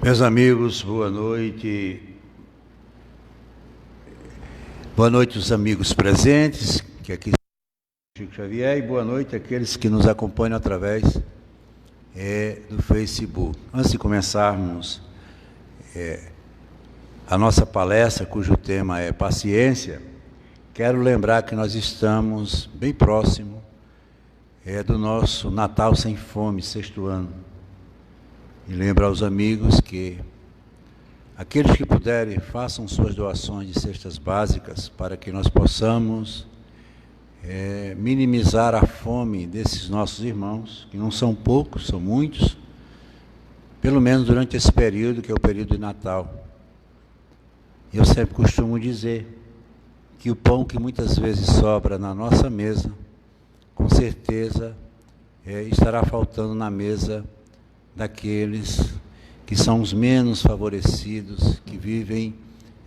Meus amigos, boa noite. Boa noite os amigos presentes, que aqui são Chico Xavier, e boa noite àqueles que nos acompanham através do Facebook. Antes de começarmos a nossa palestra, cujo tema é paciência, quero lembrar que nós estamos bem próximo do nosso Natal Sem Fome, 6º ano. E lembro aos amigos que aqueles que puderem, façam suas doações de cestas básicas para que nós possamos minimizar a fome desses nossos irmãos, que não são poucos, são muitos, pelo menos durante esse período, que é o período de Natal. Eu sempre costumo dizer que o pão que muitas vezes sobra na nossa mesa, com certeza estará faltando na mesa daqueles que são os menos favorecidos, que vivem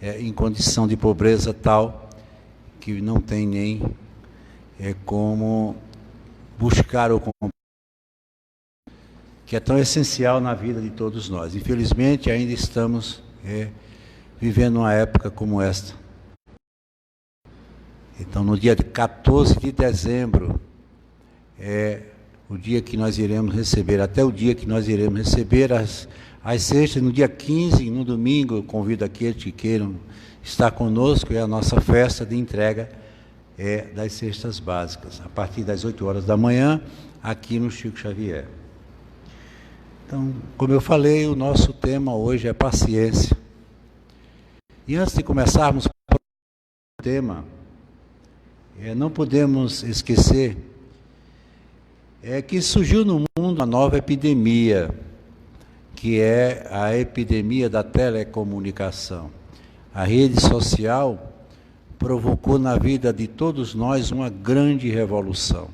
em condição de pobreza tal que não tem nem como buscar o comprar, que é tão essencial na vida de todos nós. Infelizmente, ainda estamos vivendo uma época como esta. Então, no dia 14 de dezembro, o dia que nós iremos receber, até o dia que nós iremos receber as cestas. No dia 15, no domingo, eu convido aqueles que queiram estar conosco, é a nossa festa de entrega das cestas básicas, a partir das 8 horas da manhã, aqui no Chico Xavier. Então, como eu falei, o nosso tema hoje é paciência. E antes de começarmos o tema, não podemos esquecer que surgiu no mundo uma nova epidemia, que é a epidemia da telecomunicação. A rede social provocou na vida de todos nós uma grande revolução.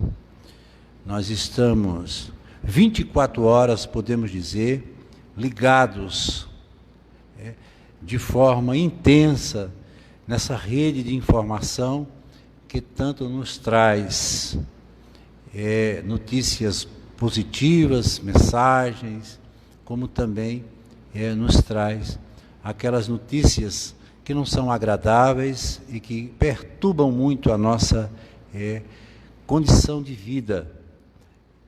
Nós estamos 24 horas, podemos dizer, ligados de forma intensa nessa rede de informação que tanto nos traz notícias positivas, mensagens, como também nos traz aquelas notícias que não são agradáveis e que perturbam muito a nossa condição de vida.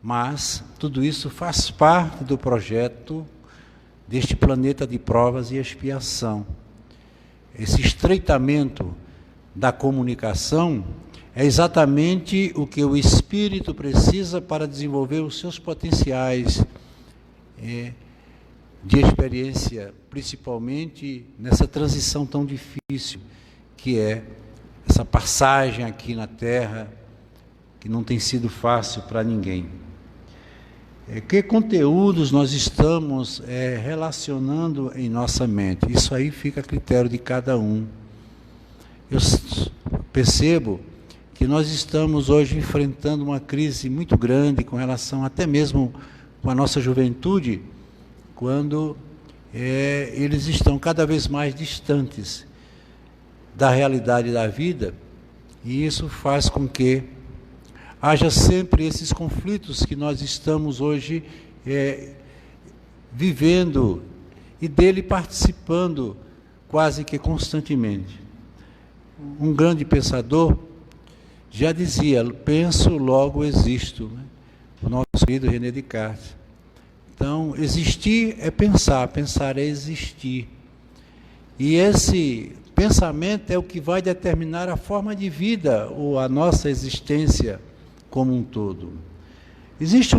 Mas tudo isso faz parte do projeto deste planeta de provas e expiação. Esse estreitamento da comunicação é exatamente o que o espírito precisa para desenvolver os seus potenciais de experiência, principalmente nessa transição tão difícil que é essa passagem aqui na Terra, que não tem sido fácil para ninguém. Que conteúdos nós estamos relacionando em nossa mente? Isso aí fica a critério de cada um. Eu percebo que nós estamos hoje enfrentando uma crise muito grande com relação até mesmo com a nossa juventude, quando eles estão cada vez mais distantes da realidade da vida, e isso faz com que haja sempre esses conflitos que nós estamos hoje vivendo e dele participando quase que constantemente. Um grande pensador já dizia: penso, logo existo, né? O nosso querido René Descartes. Então, existir é pensar, pensar é existir. E esse pensamento é o que vai determinar a forma de vida ou a nossa existência como um todo. Existe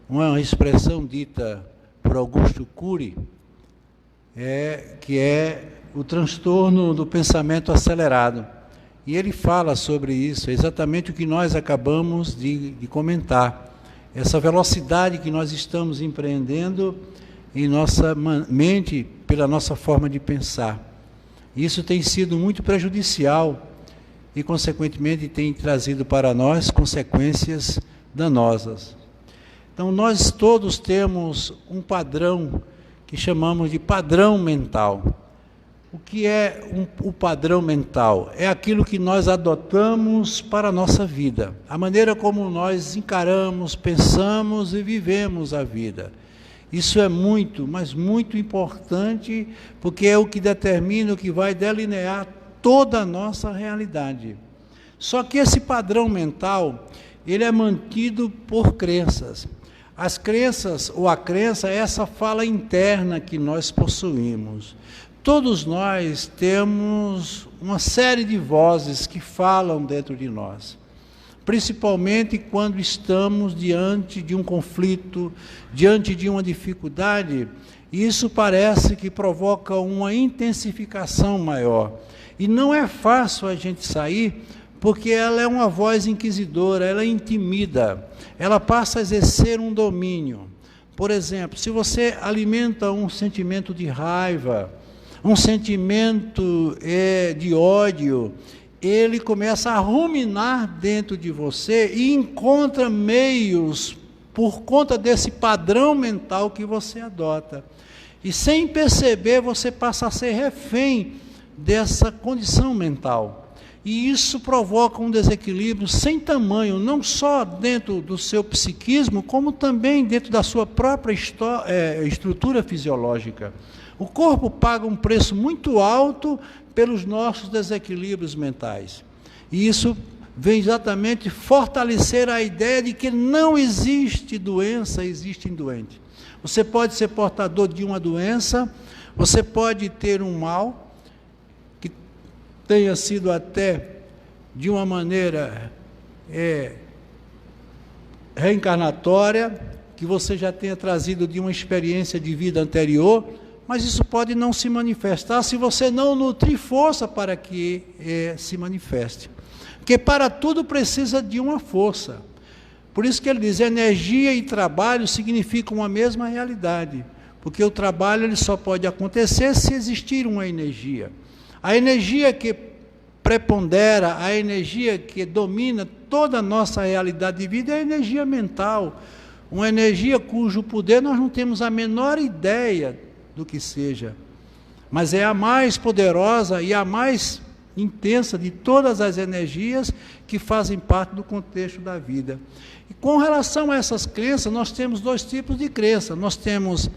uma expressão dita por Augusto Cury, que é o transtorno do pensamento acelerado. E ele fala sobre isso, é exatamente o que nós acabamos de comentar. Essa velocidade que nós estamos empreendendo em nossa mente pela nossa forma de pensar. Isso tem sido muito prejudicial e, consequentemente, tem trazido para nós consequências danosas. Então, nós todos temos um padrão que chamamos de padrão mental. O que é o padrão mental? É aquilo que nós adotamos para a nossa vida, a maneira como nós encaramos, pensamos e vivemos a vida. Isso é muito, mas muito importante, porque é o que determina, o que vai delinear toda a nossa realidade. Só que esse padrão mental, ele é mantido por crenças. As crenças, ou a crença, é essa fala interna que nós possuímos. Todos nós temos uma série de vozes que falam dentro de nós, principalmente quando estamos diante de um conflito, diante de uma dificuldade, e isso parece que provoca uma intensificação maior. E não é fácil a gente sair, porque ela é uma voz inquisidora, ela intimida, ela passa a exercer um domínio. Por exemplo, se você alimenta um sentimento de raiva, um sentimento de ódio, ele começa a ruminar dentro de você e encontra meios, por conta desse padrão mental que você adota. E sem perceber, você passa a ser refém dessa condição mental. E isso provoca um desequilíbrio sem tamanho, não só dentro do seu psiquismo, como também dentro da sua própria estrutura fisiológica. O corpo paga um preço muito alto pelos nossos desequilíbrios mentais. E isso vem exatamente fortalecer a ideia de que não existe doença, existe doente. Você pode ser portador de uma doença, você pode ter um mal, que tenha sido até de uma maneira reencarnatória, que você já tenha trazido de uma experiência de vida anterior, mas isso pode não se manifestar se você não nutrir força para que se manifeste. Porque para tudo precisa de uma força. Por isso que ele diz, energia e trabalho significam uma mesma realidade. Porque o trabalho ele só pode acontecer se existir uma energia. A energia que prepondera, a energia que domina toda a nossa realidade de vida é a energia mental. Uma energia cujo poder nós não temos a menor ideia do que seja, mas é a mais poderosa e a mais intensa de todas as energias que fazem parte do contexto da vida. E com relação a essas crenças, nós temos dois tipos de crença. Nós temos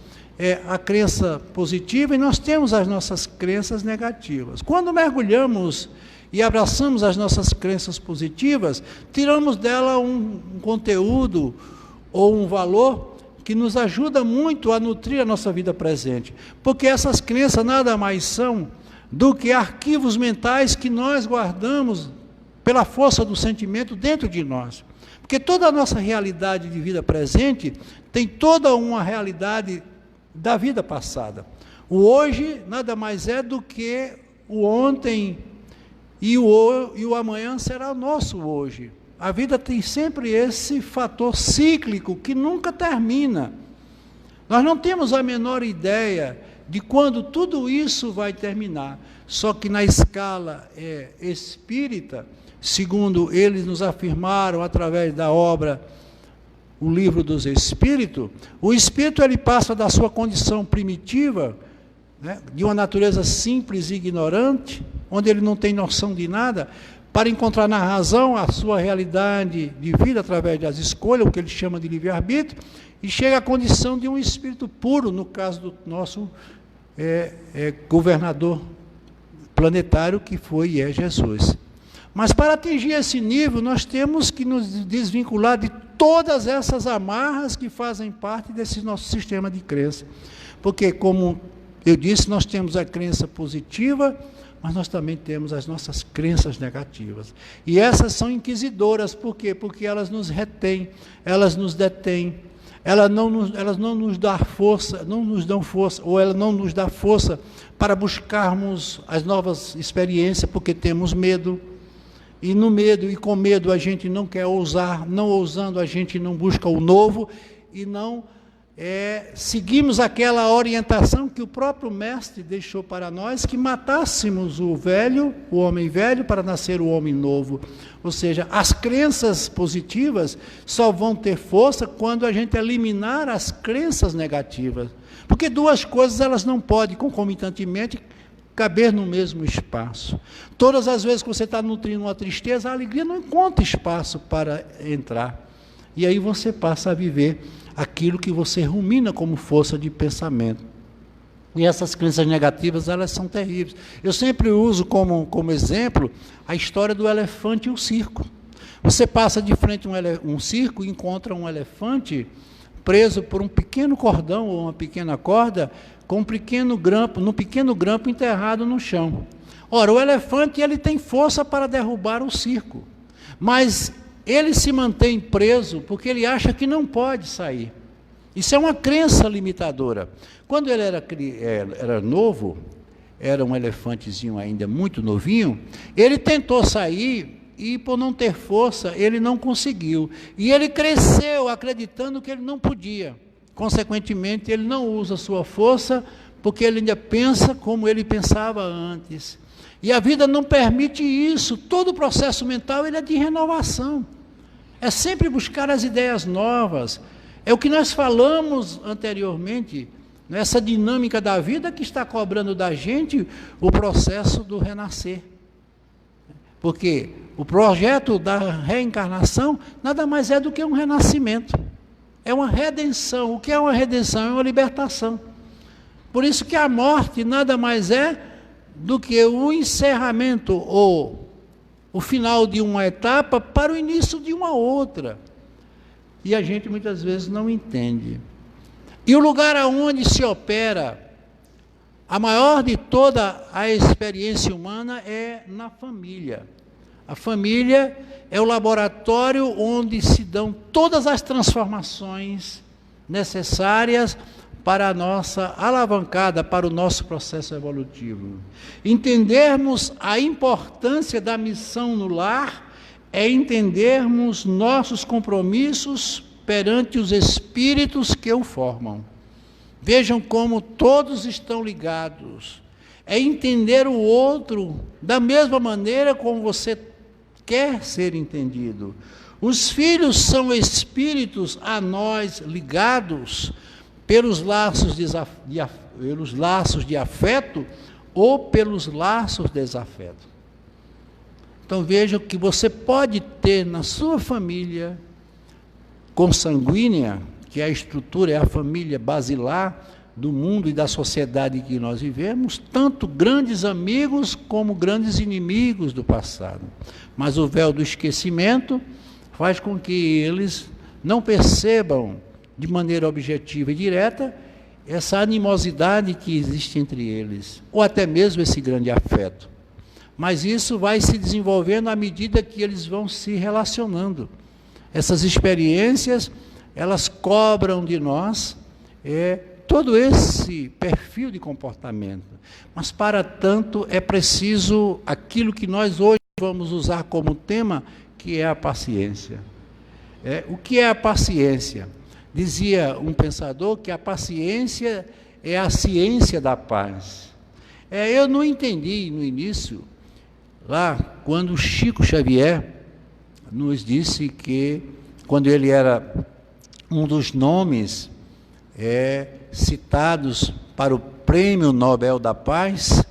a crença positiva e nós temos as nossas crenças negativas. Quando mergulhamos e abraçamos as nossas crenças positivas, tiramos dela um conteúdo ou um valor que nos ajuda muito a nutrir a nossa vida presente, porque essas crenças nada mais são do que arquivos mentais que nós guardamos pela força do sentimento dentro de nós, porque toda a nossa realidade de vida presente tem toda uma realidade da vida passada. O hoje nada mais é do que o ontem, e o amanhã será o nosso hoje. A vida tem sempre esse fator cíclico que nunca termina. Nós não temos a menor ideia de quando tudo isso vai terminar. Só que na escala espírita, segundo eles nos afirmaram através da obra O Livro dos Espíritos, o espírito ele passa da sua condição primitiva, né, de uma natureza simples e ignorante, onde ele não tem noção de nada, para encontrar na razão a sua realidade de vida através das escolhas, o que ele chama de livre-arbítrio, e chega à condição de um espírito puro, no caso do nosso governador planetário, que foi e é Jesus. Mas para atingir esse nível, nós temos que nos desvincular de todas essas amarras que fazem parte desse nosso sistema de crença. Porque, como eu disse, nós temos a crença positiva, mas nós também temos as nossas crenças negativas. E essas são inquisidoras, por quê? Porque elas nos retêm, elas nos detêm, elas não nos dão força, ou ela não nos dá força para buscarmos as novas experiências, porque temos medo. E no medo, e com medo, a gente não quer ousar, não ousando, a gente não busca o novo, e não seguimos aquela orientação que o próprio mestre deixou para nós, que matássemos o homem velho, para nascer o homem novo. Ou seja, as crenças positivas só vão ter força quando a gente eliminar as crenças negativas. Porque duas coisas elas não podem concomitantemente caber no mesmo espaço. Todas as vezes que você está nutrindo uma tristeza, a alegria não encontra espaço para entrar. E aí você passa a viver aquilo que você rumina como força de pensamento. E essas crenças negativas, elas são terríveis. Eu sempre uso como exemplo a história do elefante e o circo. Você passa de frente a um circo e encontra um elefante preso por um pequeno cordão ou uma pequena corda, com num pequeno grampo enterrado no chão. Ora, o elefante ele tem força para derrubar o circo, mas ele se mantém preso porque ele acha que não pode sair. Isso é uma crença limitadora. Quando ele era novo, era um elefantezinho ainda muito novinho, ele tentou sair e, por não ter força, ele não conseguiu. E ele cresceu acreditando que ele não podia. Consequentemente, ele não usa sua força porque ele ainda pensa como ele pensava antes. E a vida não permite isso. Todo o processo mental ele é de renovação. É sempre buscar as ideias novas. É o que nós falamos anteriormente, nessa dinâmica da vida que está cobrando da gente o processo do renascer. Porque o projeto da reencarnação nada mais é do que um renascimento. É uma redenção. O que é uma redenção? É uma libertação. Por isso que a morte nada mais é do que o encerramento ou o final de uma etapa para o início de uma outra. E a gente muitas vezes não entende. E o lugar aonde se opera a maior de toda a experiência humana é na família. A família é o laboratório onde se dão todas as transformações necessárias para a nossa alavancada, para o nosso processo evolutivo. Entendermos a importância da missão no lar é entendermos nossos compromissos perante os espíritos que o formam. Vejam como todos estão ligados. É entender o outro da mesma maneira como você quer ser entendido. Os filhos são espíritos a nós ligados pelos laços de afeto ou pelos laços de desafeto. Então vejam que você pode ter na sua família consanguínea, que é a estrutura, é a família basilar do mundo e da sociedade que nós vivemos, tanto grandes amigos como grandes inimigos do passado. Mas o véu do esquecimento faz com que eles não percebam de maneira objetiva e direta essa animosidade que existe entre eles, ou até mesmo esse grande afeto. Mas isso vai se desenvolvendo à medida que eles vão se relacionando. Essas experiências, elas cobram de nós todo esse perfil de comportamento. Mas, para tanto, é preciso aquilo que nós hoje vamos usar como tema, que é a paciência. O que é a paciência? Dizia um pensador que a paciência é a ciência da paz. Eu não entendi no início, lá, quando Chico Xavier nos disse que, quando ele era um dos nomes citados para o Prêmio Nobel da Paz,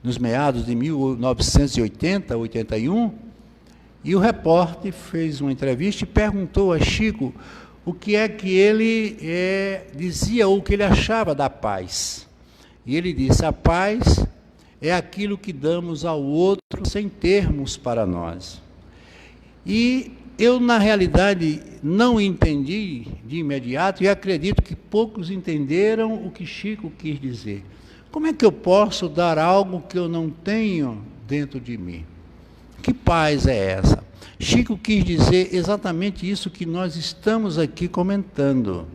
nos meados de 1980, 81, e o repórter fez uma entrevista e perguntou a Chico o que é que ele dizia, ou o que ele achava da paz. E ele disse: a paz é aquilo que damos ao outro sem termos para nós. E eu, na realidade, não entendi de imediato, e acredito que poucos entenderam o que Chico quis dizer. Como é que eu posso dar algo que eu não tenho dentro de mim? Que paz é essa? Chico quis dizer exatamente isso que nós estamos aqui comentando.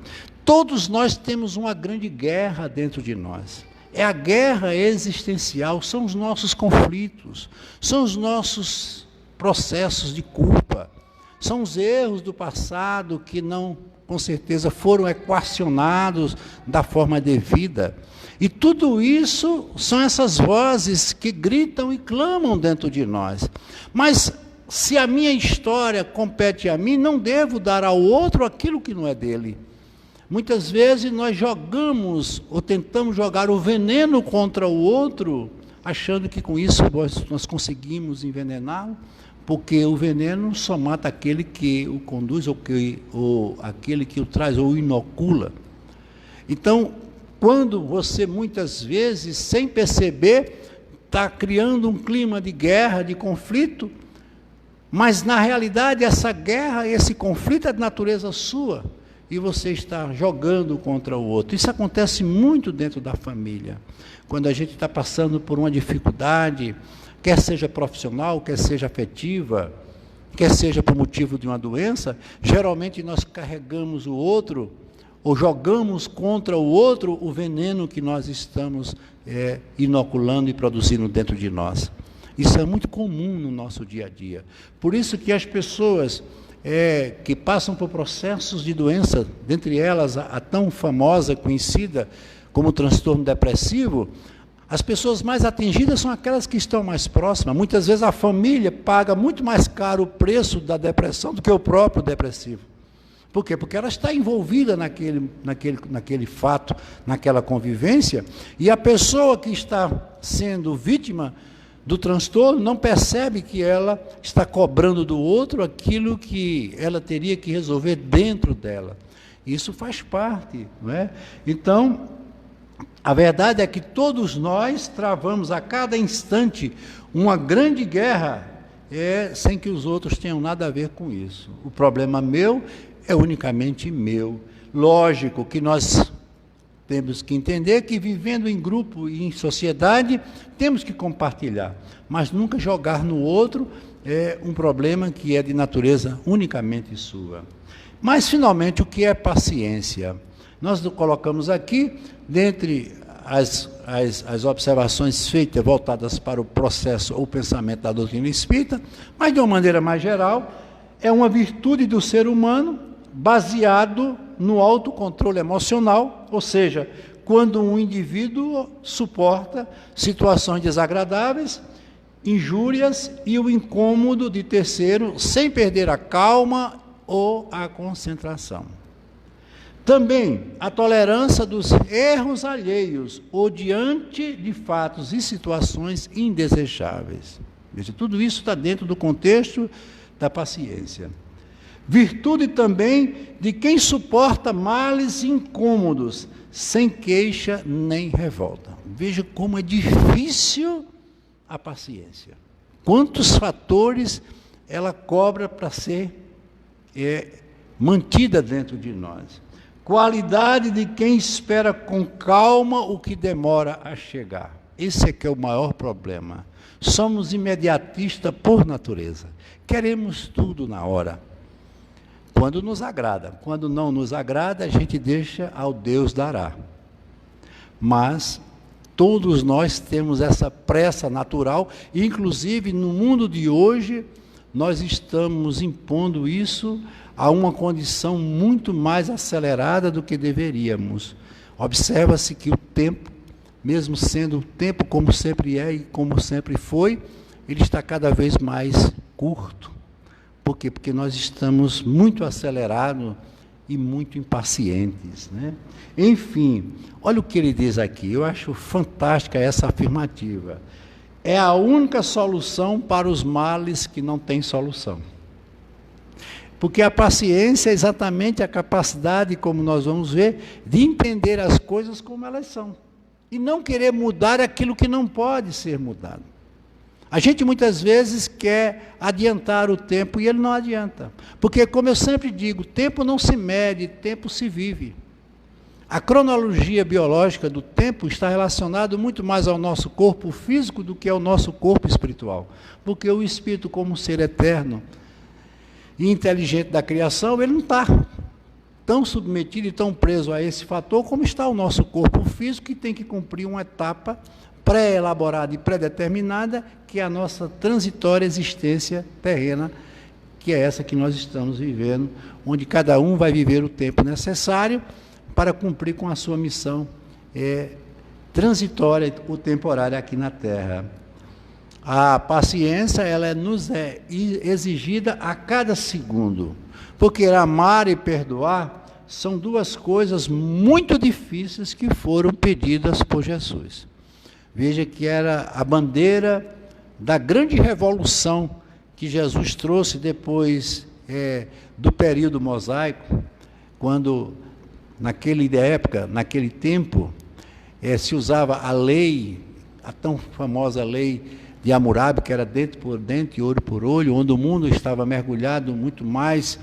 Todos nós temos uma grande guerra dentro de nós. É a guerra existencial, são os nossos conflitos, são os nossos processos de culpa, são os erros do passado que não, com certeza, foram equacionados da forma devida. E tudo isso são essas vozes que gritam e clamam dentro de nós. Mas se a minha história compete a mim, não devo dar ao outro aquilo que não é dele. Muitas vezes nós jogamos ou tentamos jogar o veneno contra o outro, achando que com isso nós conseguimos envenená-lo, porque o veneno só mata aquele que o conduz, ou aquele que o traz, ou o inocula. Então, quando você, muitas vezes, sem perceber, está criando um clima de guerra, de conflito, mas, na realidade, essa guerra, esse conflito é de natureza sua, e você está jogando contra o outro. Isso acontece muito dentro da família. Quando a gente está passando por uma dificuldade, quer seja profissional, quer seja afetiva, quer seja por motivo de uma doença, geralmente nós carregamos o outro, ou jogamos contra o outro o veneno que nós estamos inoculando e produzindo dentro de nós. Isso é muito comum no nosso dia a dia. Por isso que as pessoas que passam por processos de doença, dentre elas a tão famosa, conhecida como transtorno depressivo, as pessoas mais atingidas são aquelas que estão mais próximas. Muitas vezes a família paga muito mais caro o preço da depressão do que o próprio depressivo. Por quê? Porque ela está envolvida naquele fato, naquela convivência, e a pessoa que está sendo vítima do transtorno não percebe que ela está cobrando do outro aquilo que ela teria que resolver dentro dela. Isso faz parte, não é? Então, a verdade é que todos nós travamos a cada instante uma grande guerra, sem que os outros tenham nada a ver com isso. O problema meu é unicamente meu. Lógico que nós temos que entender que, vivendo em grupo e em sociedade, temos que compartilhar, mas nunca jogar no outro um problema que é de natureza unicamente sua. Mas, finalmente, o que é paciência? Nós colocamos aqui, dentre as observações feitas, voltadas para o processo ou pensamento da doutrina espírita, mas, de uma maneira mais geral, é uma virtude do ser humano, baseado no autocontrole emocional, ou seja, quando um indivíduo suporta situações desagradáveis, injúrias e o incômodo de terceiro, sem perder a calma ou a concentração. Também a tolerância dos erros alheios ou diante de fatos e situações indesejáveis. Veja, tudo isso está dentro do contexto da paciência. Virtude também de quem suporta males incômodos, sem queixa nem revolta. Veja como é difícil a paciência. Quantos fatores ela cobra para ser mantida dentro de nós. Qualidade de quem espera com calma o que demora a chegar. Esse é que é o maior problema. Somos imediatistas por natureza. Queremos tudo na hora. Quando nos agrada. Quando não nos agrada, a gente deixa ao Deus dará. Mas todos nós temos essa pressa natural, inclusive no mundo de hoje, nós estamos impondo isso a uma condição muito mais acelerada do que deveríamos. Observa-se que o tempo, mesmo sendo o tempo como sempre é e como sempre foi, ele está cada vez mais curto. Por quê? Porque nós estamos muito acelerados e muito impacientes, né? Enfim, olha o que ele diz aqui, eu acho fantástica essa afirmativa. É a única solução para os males que não têm solução. Porque a paciência é exatamente a capacidade, como nós vamos ver, de entender as coisas como elas são. E não querer mudar aquilo que não pode ser mudado. A gente muitas vezes quer adiantar o tempo e ele não adianta. Porque, como eu sempre digo, tempo não se mede, tempo se vive. A cronologia biológica do tempo está relacionada muito mais ao nosso corpo físico do que ao nosso corpo espiritual. Porque o espírito, como ser eterno e inteligente da criação, ele não está tão submetido e tão preso a esse fator como está o nosso corpo físico, que tem que cumprir uma etapa pré-elaborada e pré-determinada, que é a nossa transitória existência terrena, que é essa que nós estamos vivendo, onde cada um vai viver o tempo necessário para cumprir com a sua missão transitória ou temporária aqui na Terra. A paciência, ela nos é exigida a cada segundo, porque amar e perdoar são duas coisas muito difíceis que foram pedidas por Jesus. Veja que era a bandeira da grande revolução que Jesus trouxe depois do período mosaico, quando naquele época, naquele tempo, se usava a lei, a tão famosa lei de Hammurabi, que era dente por dente e olho por olho, onde o mundo estava mergulhado muito mais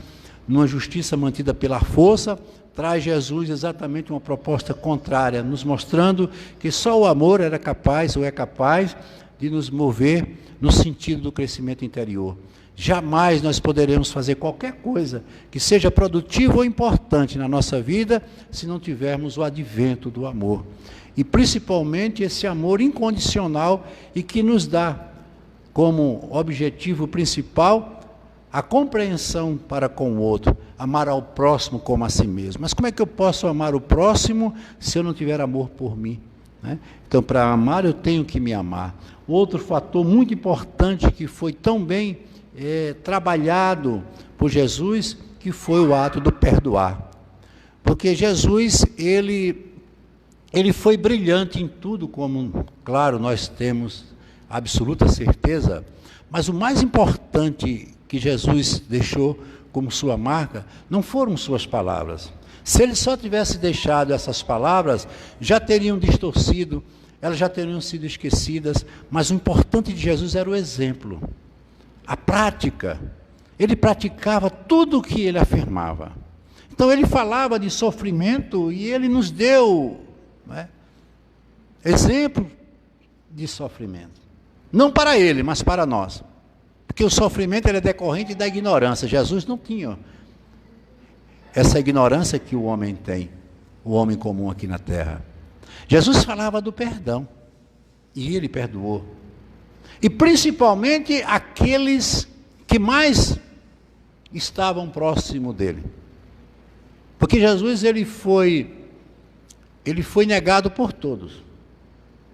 numa justiça mantida pela força. Traz Jesus exatamente uma proposta contrária, nos mostrando que só o amor era capaz, ou é capaz, de nos mover no sentido do crescimento interior. Jamais nós poderemos fazer qualquer coisa que seja produtiva ou importante na nossa vida se não tivermos o advento do amor. E principalmente esse amor incondicional e que nos dá como objetivo principal a compreensão para com o outro, amar ao próximo como a si mesmo. Mas como é que eu posso amar o próximo se eu não tiver amor por mim? Então, para amar, eu tenho que me amar. Outro fator muito importante que foi tão bem trabalhado por Jesus, que foi o ato do perdoar. Porque Jesus, ele foi brilhante em tudo, como, claro, nós temos absoluta certeza, mas o mais importante que Jesus deixou como sua marca não foram suas palavras. Se ele só tivesse deixado essas palavras, já teriam distorcido, elas já teriam sido esquecidas, mas o importante de Jesus era o exemplo, a prática. Ele praticava tudo o que ele afirmava. Então ele falava de sofrimento e ele nos deu exemplo de sofrimento. Não para ele, mas para nós. Porque o sofrimento ele é decorrente da ignorância. Jesus não tinha essa ignorância que o homem tem, o homem comum aqui na terra. Jesus falava do perdão, e ele perdoou. E principalmente aqueles que mais estavam próximo dele. Porque Jesus ele foi negado por todos,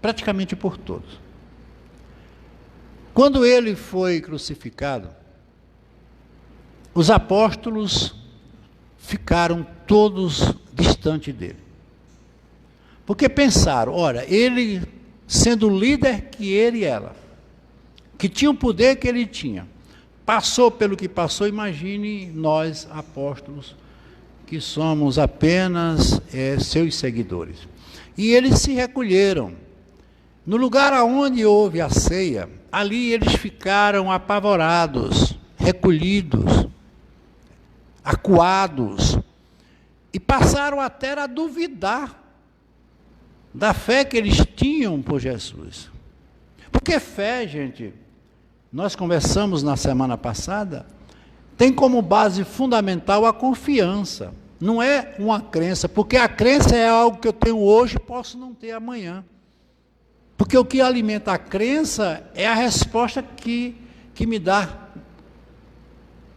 praticamente por todos. Quando ele foi crucificado, os apóstolos ficaram todos distante dele. Porque pensaram, olha, ele sendo o líder que ele e ela, que tinha o poder que ele tinha, passou pelo que passou, imagine nós, apóstolos, que somos apenas seus seguidores. E eles se recolheram. No lugar aonde houve a ceia, ali eles ficaram apavorados, recolhidos, acuados, e passaram até a duvidar da fé que eles tinham por Jesus. Porque fé, gente, nós conversamos na semana passada, tem como base fundamental a confiança. Não é uma crença, porque a crença é algo que eu tenho hoje e posso não ter amanhã. Porque o que alimenta a crença é a resposta que me dá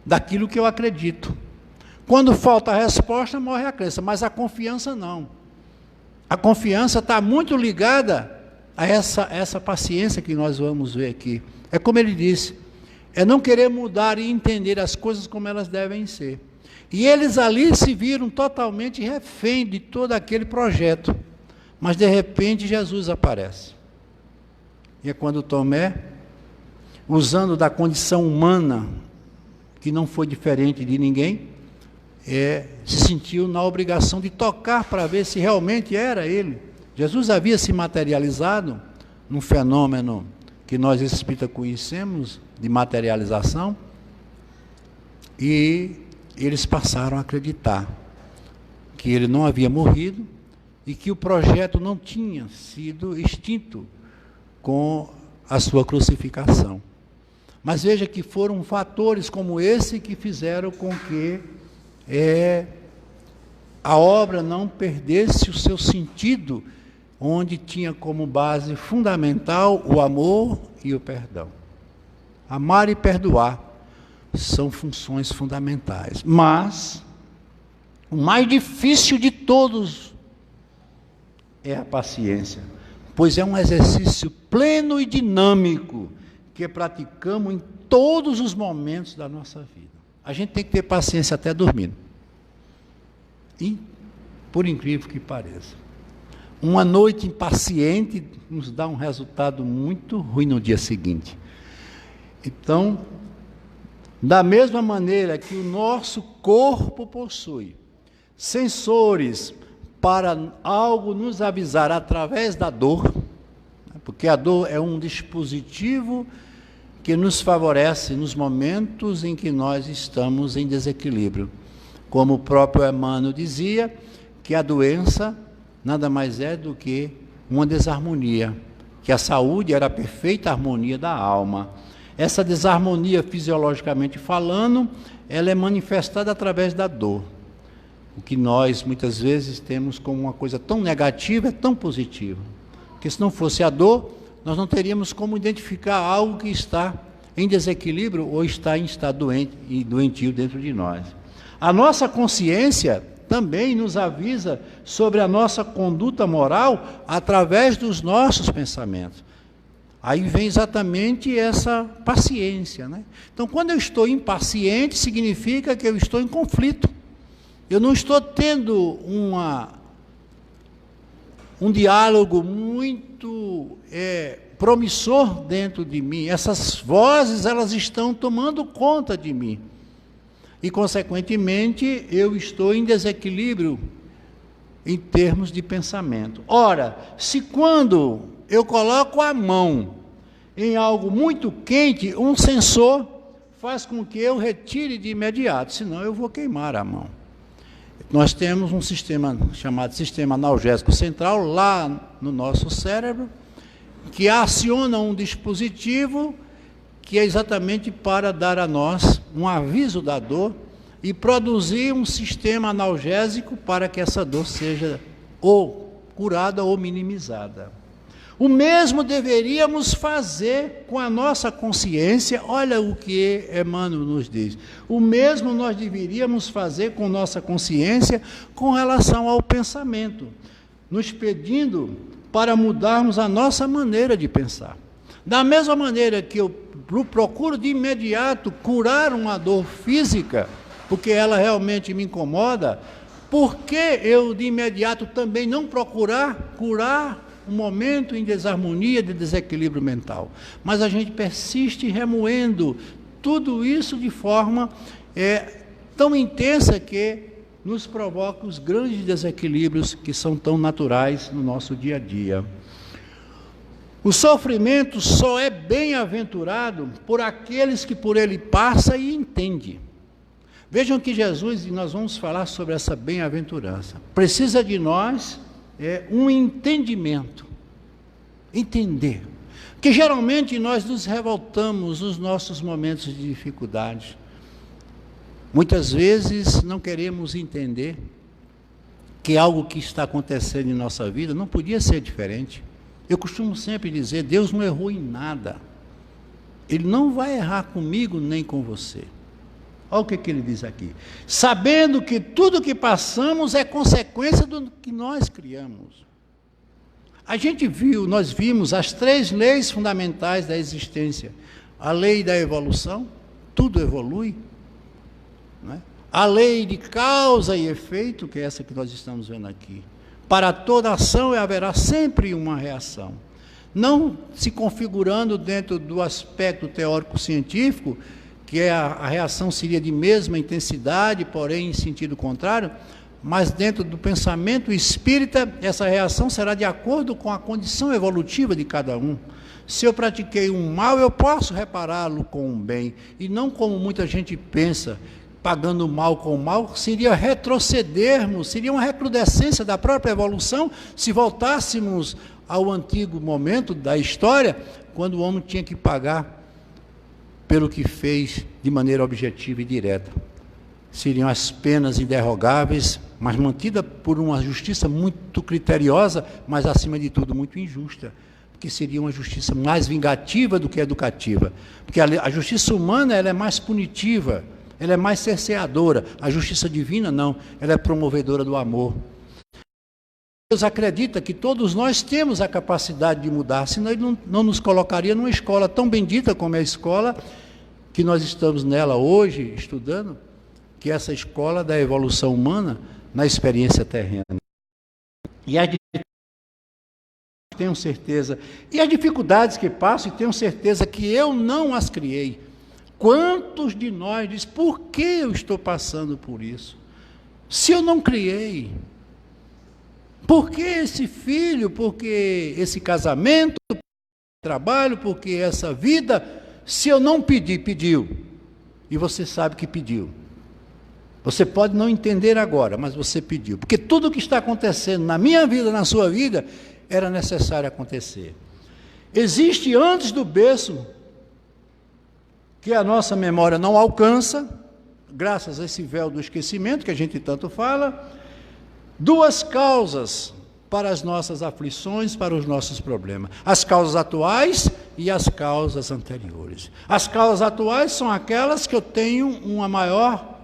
daquilo que eu acredito. Quando falta a resposta, morre a crença, mas a confiança não. A confiança está muito ligada a essa paciência que nós vamos ver aqui. É como ele disse, é não querer mudar e entender as coisas como elas devem ser. E eles ali se viram totalmente refém de todo aquele projeto. Mas de repente Jesus aparece. E é quando Tomé, usando da condição humana, que não foi diferente de ninguém, se sentiu na obrigação de tocar para ver se realmente era ele. Jesus havia se materializado num fenômeno que nós espíritas conhecemos, de materialização, e eles passaram a acreditar que ele não havia morrido e que o projeto não tinha sido extinto com a sua crucificação. Mas veja que foram fatores como esse que fizeram com que a obra não perdesse o seu sentido, onde tinha como base fundamental o amor e o perdão. Amar e perdoar são funções fundamentais. Mas o mais difícil de todos é a paciência, pois é um exercício pleno e dinâmico que praticamos em todos os momentos da nossa vida. A gente tem que ter paciência até dormindo. E, por incrível que pareça, uma noite impaciente nos dá um resultado muito ruim no dia seguinte. Então, Da mesma maneira que o nosso corpo possui sensores para algo nos avisar através da dor, porque a dor é um dispositivo que nos favorece nos momentos em que nós estamos em desequilíbrio. Como o próprio Emmanuel dizia, que a doença nada mais é do que uma desarmonia, que a saúde era a perfeita harmonia da alma. Essa desarmonia, fisiologicamente falando, ela é manifestada através da dor. O que nós, muitas vezes, temos como uma coisa tão negativa, é tão positiva. Porque se não fosse a dor, nós não teríamos como identificar algo que está em desequilíbrio ou está em estado doente e doentio dentro de nós. A nossa consciência também nos avisa sobre a nossa conduta moral através dos nossos pensamentos. Aí vem exatamente essa paciência, né? Então, quando eu estou impaciente, significa que eu estou em conflito. Eu não estou tendo um diálogo muito promissor dentro de mim. Essas vozes, elas estão tomando conta de mim. E, consequentemente, eu estou em desequilíbrio em termos de pensamento. Ora, se quando eu coloco a mão em algo muito quente, um sensor faz com que eu retire de imediato, senão eu vou queimar a mão. Nós temos um sistema chamado sistema analgésico central lá no nosso cérebro, que aciona um dispositivo que é exatamente para dar a nós um aviso da dor e produzir um sistema analgésico para que essa dor seja ou curada ou minimizada. O mesmo deveríamos fazer com a nossa consciência. Olha o que Emmanuel nos diz. O mesmo nós deveríamos fazer com nossa consciência com relação ao pensamento, nos pedindo para mudarmos a nossa maneira de pensar. Da mesma maneira que eu procuro de imediato curar uma dor física, porque ela realmente me incomoda, por que eu de imediato também não procurar curar um momento em desarmonia, de desequilíbrio mental? Mas a gente persiste remoendo tudo isso de forma tão intensa que nos provoca os grandes desequilíbrios que são tão naturais no nosso dia a dia. O sofrimento só é bem-aventurado por aqueles que por ele passa e entende. Vejam que Jesus, e nós vamos falar sobre essa bem-aventurança, precisa de nós um entendimento, entender. Porque geralmente nós nos revoltamos nos nossos momentos de dificuldade. Muitas vezes não queremos entender que algo que está acontecendo em nossa vida não podia ser diferente. Eu costumo sempre dizer, Deus não errou em nada. Ele não vai errar comigo nem com você. Olha o que ele diz aqui. Sabendo que tudo que passamos é consequência do que nós criamos. Nós vimos as 3 leis fundamentais da existência. A lei da evolução, tudo evolui. Né? A lei de causa e efeito, que é essa que nós estamos vendo aqui. Para toda ação haverá sempre uma reação. Não se configurando dentro do aspecto teórico-científico, que a reação seria de mesma intensidade, porém em sentido contrário, mas dentro do pensamento espírita, essa reação será de acordo com a condição evolutiva de cada um. Se eu pratiquei um mal, eu posso repará-lo com um bem, e não como muita gente pensa, pagando o mal com o mal, seria retrocedermos, seria uma recrudescência da própria evolução, se voltássemos ao antigo momento da história, quando o homem tinha que pagar pelo que fez de maneira objetiva e direta. Seriam as penas inderrogáveis, mas mantidas por uma justiça muito criteriosa, mas acima de tudo muito injusta, porque seria uma justiça mais vingativa do que educativa, porque a justiça humana ela é mais punitiva, ela é mais cerceadora. A justiça divina não, ela é promovedora do amor. Deus acredita que todos nós temos a capacidade de mudar, senão Ele não nos colocaria numa escola tão bendita como é a escola que nós estamos nela hoje, estudando, que é essa escola da evolução humana na experiência terrena. E tenho certeza, e as dificuldades que passo, e tenho certeza que eu não as criei. Quantos de nós diz, por que eu estou passando por isso? Se eu não criei, por que esse filho, por que esse casamento, por que esse trabalho, por que essa vida, se eu não pedi, pediu, e você sabe que pediu. Você pode não entender agora, mas você pediu, porque tudo o que está acontecendo na minha vida, na sua vida, era necessário acontecer. Existe antes do berço, que a nossa memória não alcança, graças a esse véu do esquecimento que a gente tanto fala, duas causas para as nossas aflições, para os nossos problemas. As causas atuais e as causas anteriores. As causas atuais são aquelas que eu tenho uma maior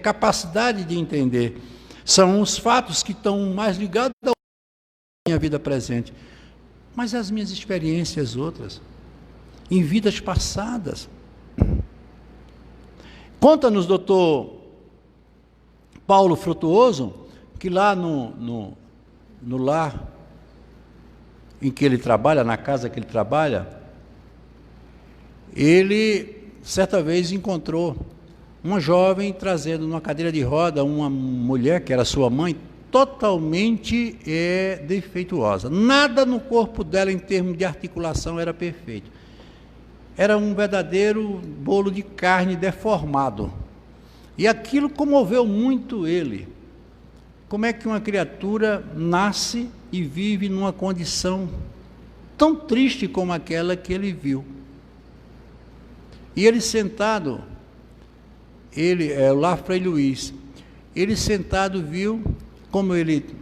capacidade de entender. São os fatos que estão mais ligados à minha vida presente. Mas as minhas experiências outras, em vidas passadas. Conta-nos, doutor Paulo Frutuoso, que lá no lar em que ele trabalha, na casa que ele trabalha, ele certa vez encontrou uma jovem trazendo numa cadeira de roda uma mulher, que era sua mãe, totalmente defeituosa. Nada no corpo dela, em termos de articulação, era perfeito. Era um verdadeiro bolo de carne deformado. E aquilo comoveu muito ele. Como é que uma criatura nasce e vive numa condição tão triste como aquela que ele viu? E ele sentado, lá Frei Luís, ele sentado viu como ele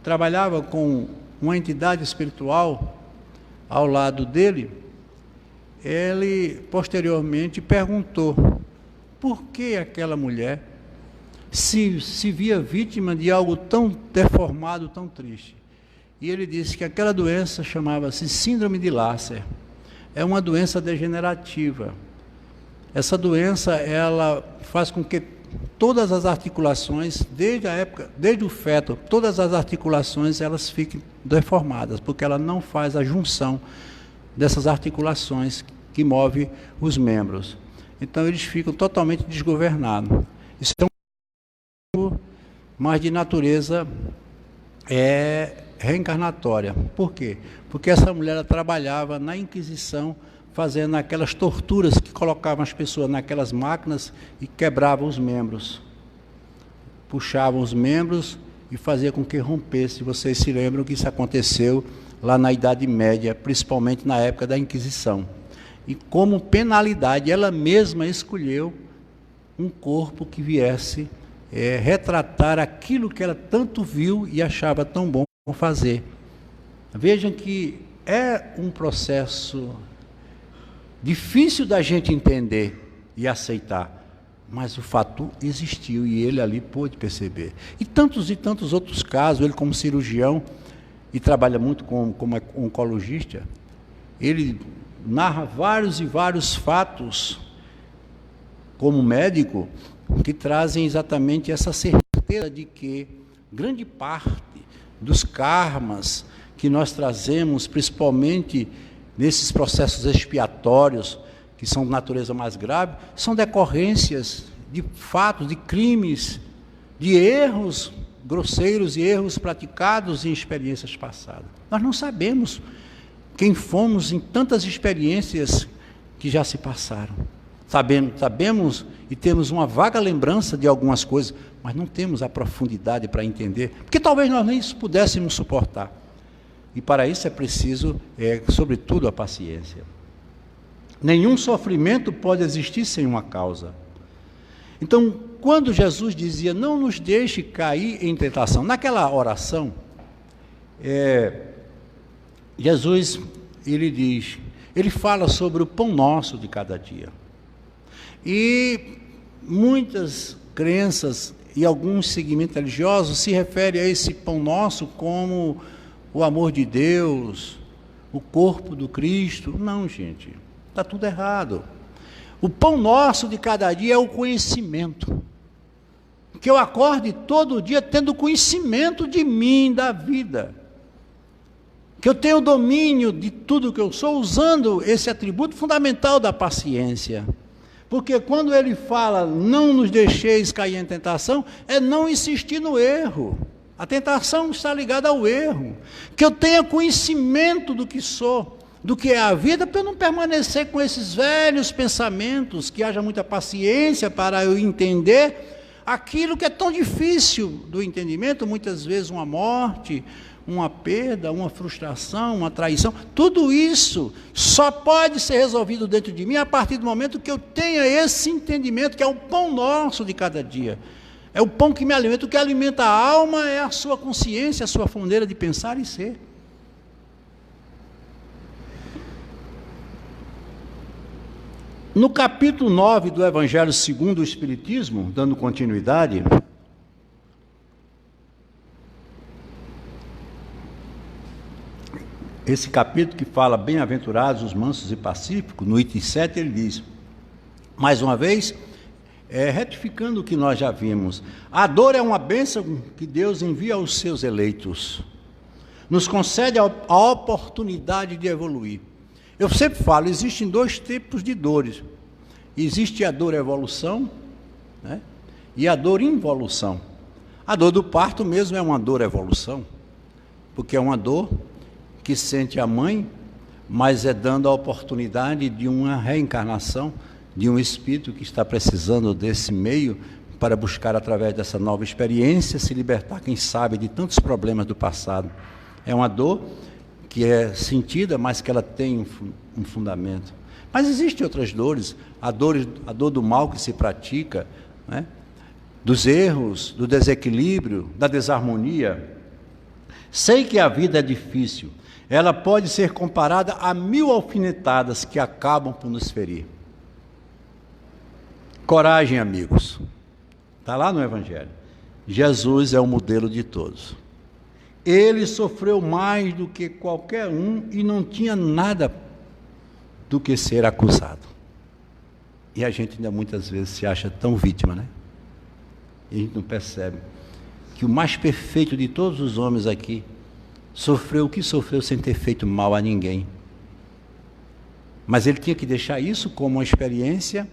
trabalhava com uma entidade espiritual ao lado dele. Ele posteriormente perguntou por que aquela mulher se via vítima de algo tão deformado, tão triste. E ele disse que aquela doença chamava-se síndrome de Lasser. É uma doença degenerativa. Essa doença, ela faz com que todas as articulações, desde o feto, todas as articulações elas fiquem deformadas, porque ela não faz a junção dessas articulações que movem os membros. Então eles ficam totalmente desgovernados. Isso é um mas de natureza reencarnatória. Por quê? Porque essa mulher ela trabalhava na Inquisição, fazendo aquelas torturas que colocavam as pessoas naquelas máquinas e quebravam os membros. Puxavam os membros e fazia com que rompesse. Vocês se lembram que isso aconteceu lá na Idade Média, principalmente na época da Inquisição. E como penalidade, ela mesma escolheu um corpo que viesse retratar aquilo que ela tanto viu e achava tão bom fazer. Vejam que é um processo difícil da gente entender e aceitar, mas o fato existiu e ele ali pôde perceber. E tantos outros casos, ele como cirurgião, e trabalha muito como oncologista, ele narra vários e vários fatos, como médico, que trazem exatamente essa certeza de que grande parte dos karmas que nós trazemos, principalmente nesses processos expiatórios, que são de natureza mais grave, são decorrências de fatos, de crimes, de erros grosseiros e erros praticados em experiências passadas. Nós não sabemos quem fomos em tantas experiências que já se passaram. Sabemos e temos uma vaga lembrança de algumas coisas, mas não temos a profundidade para entender, porque talvez nós nem isso pudéssemos suportar. E para isso é preciso, sobretudo, a paciência. Nenhum sofrimento pode existir sem uma causa. Então, quando Jesus dizia, não nos deixe cair em tentação, naquela oração, Jesus, ele fala sobre o pão nosso de cada dia. E muitas crenças e alguns segmentos religiosos se referem a esse pão nosso como o amor de Deus, o corpo do Cristo. Não, gente, está tudo errado. O pão nosso de cada dia é o conhecimento. Que eu acorde todo dia tendo conhecimento de mim, da vida. Que eu tenho domínio de tudo que eu sou, usando esse atributo fundamental da paciência. Porque quando ele fala, não nos deixeis cair em tentação, é não insistir no erro. A tentação está ligada ao erro. Que eu tenha conhecimento do que sou, do que é a vida, para eu não permanecer com esses velhos pensamentos, que haja muita paciência para eu entender aquilo que é tão difícil do entendimento, muitas vezes uma morte, uma perda, uma frustração, uma traição. Tudo isso só pode ser resolvido dentro de mim a partir do momento que eu tenha esse entendimento, que é o pão nosso de cada dia. É o pão que me alimenta. O que alimenta a alma é a sua consciência, a sua maneira de pensar e ser. No capítulo 9 do Evangelho segundo o Espiritismo, dando continuidade, esse capítulo que fala bem-aventurados os mansos e pacíficos, no item 7 ele diz, mais uma vez, retificando o que nós já vimos, a dor é uma bênção que Deus envia aos seus eleitos, nos concede a oportunidade de evoluir. Eu sempre falo, existem dois tipos de dores, existe a dor evolução, né, e a dor involução. A dor do parto mesmo é uma dor evolução, porque é uma dor que sente a mãe, mas é dando a oportunidade de uma reencarnação, de um espírito que está precisando desse meio para buscar, através dessa nova experiência, se libertar, quem sabe, de tantos problemas do passado. É uma dor que é sentida, mas que ela tem um fundamento. Mas existem outras dores, a dor do mal que se pratica, né? Dos erros, do desequilíbrio, da desarmonia. Sei que a vida é difícil, ela pode ser comparada a 1000 alfinetadas que acabam por nos ferir. Coragem, amigos. Está lá no Evangelho. Jesus é o modelo de todos. Ele sofreu mais do que qualquer um e não tinha nada do que ser acusado. E a gente ainda muitas vezes se acha tão vítima, né? E a gente não percebe que o mais perfeito de todos os homens aqui sofreu o que sofreu sem ter feito mal a ninguém. Mas ele tinha que deixar isso como uma experiência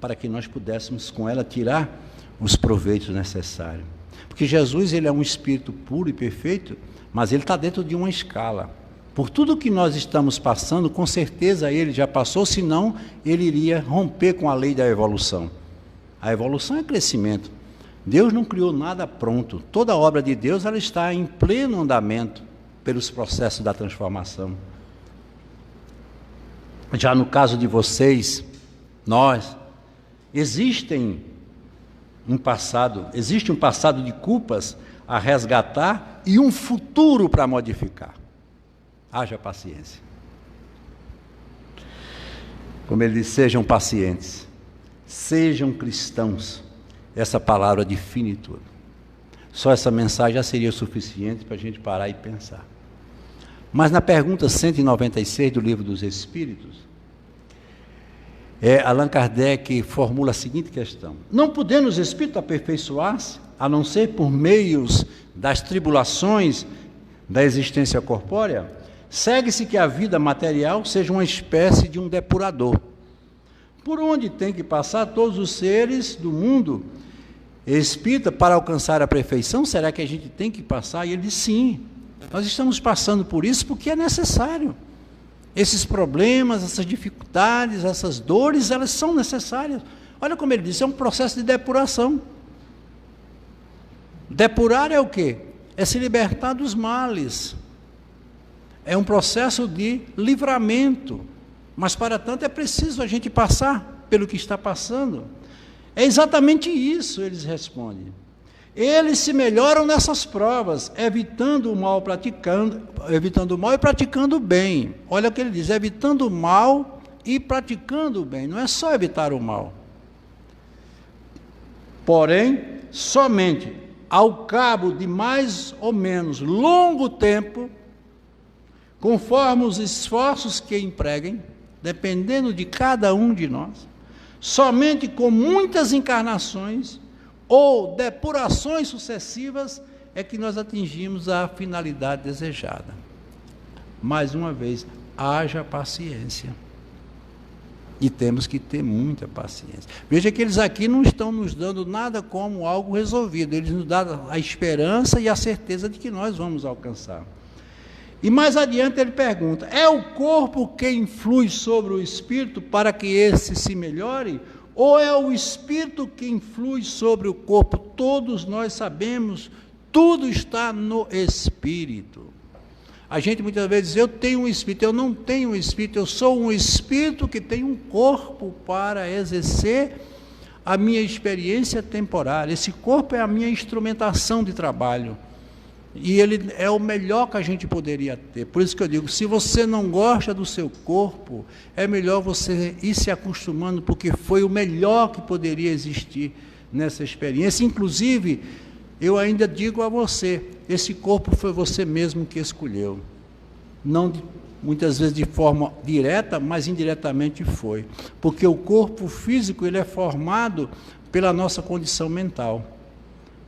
para que nós pudéssemos com ela tirar os proveitos necessários. Porque Jesus, ele é um espírito puro e perfeito, mas ele está dentro de uma escala. Por tudo que nós estamos passando, com certeza ele já passou, senão ele iria romper com a lei da evolução. A evolução é crescimento. Deus não criou nada pronto. Toda obra de Deus, ela está em pleno andamento pelos processos da transformação. Já no caso de vocês, nós, existe um passado de culpas a resgatar e um futuro para modificar. Haja paciência. Como ele diz, sejam pacientes, sejam cristãos. Essa palavra define tudo. Só essa mensagem já seria suficiente para a gente parar e pensar. Mas na pergunta 196 do Livro dos Espíritos, Allan Kardec formula a seguinte questão: não podendo os espíritos aperfeiçoar-se, a não ser por meios das tribulações da existência corpórea? Segue-se que a vida material seja uma espécie de um depurador, por onde tem que passar todos os seres do mundo espírita para alcançar a perfeição. Será que a gente tem que passar? E ele diz, sim, nós estamos passando por isso porque é necessário. Esses problemas, essas dificuldades, essas dores, elas são necessárias. Olha como ele disse, é um processo de depuração. Depurar é o quê? É se libertar dos males. É um processo de livramento. Mas para tanto é preciso a gente passar pelo que está passando. É exatamente isso, eles respondem. Eles se melhoram nessas provas, evitando o mal e praticando o bem. Olha o que ele diz, evitando o mal e praticando o bem. Não é só evitar o mal. Porém, somente ao cabo de mais ou menos longo tempo, conforme os esforços que empreguem, dependendo de cada um de nós, somente com muitas encarnações ou depurações sucessivas é que nós atingimos a finalidade desejada. Mais uma vez, haja paciência. E temos que ter muita paciência. Veja que eles aqui não estão nos dando nada como algo resolvido. Eles nos dão a esperança e a certeza de que nós vamos alcançar. E mais adiante ele pergunta: é o corpo que influi sobre o espírito para que esse se melhore? Ou é o espírito que influi sobre o corpo? Todos nós sabemos, tudo está no espírito. A gente muitas vezes diz: eu tenho um espírito. Eu não tenho um espírito, eu sou um espírito que tem um corpo para exercer a minha experiência temporária. Esse corpo é a minha instrumentação de trabalho. E ele é o melhor que a gente poderia ter. Por isso que eu digo, se você não gosta do seu corpo, é melhor você ir se acostumando, porque foi o melhor que poderia existir nessa experiência. Inclusive, eu ainda digo a você, esse corpo foi você mesmo que escolheu. Não muitas vezes de forma direta, mas indiretamente foi. Porque o corpo físico, ele é formado pela nossa condição mental.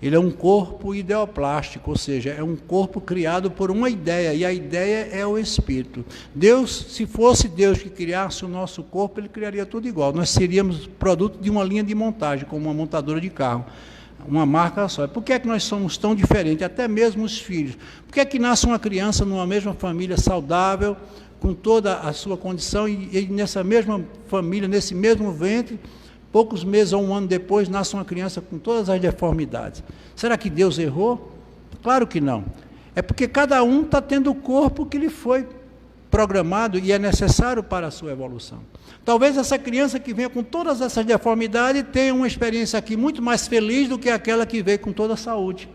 Ele é um corpo ideoplástico, ou seja, é um corpo criado por uma ideia, e a ideia é o espírito. Deus, se fosse Deus que criasse o nosso corpo, ele criaria tudo igual. Nós seríamos produto de uma linha de montagem, como uma montadora de carro, uma marca só. Por que é que nós somos tão diferentes, até mesmo os filhos? Por que é que nasce uma criança numa mesma família saudável, com toda a sua condição, e nessa mesma família, nesse mesmo ventre, poucos meses ou um ano depois, nasce uma criança com todas as deformidades? Será que Deus errou? Claro que não. É porque cada um está tendo o corpo que lhe foi programado e é necessário para a sua evolução. Talvez essa criança que venha com todas essas deformidades tenha uma experiência aqui muito mais feliz do que aquela que veio com toda a saúde.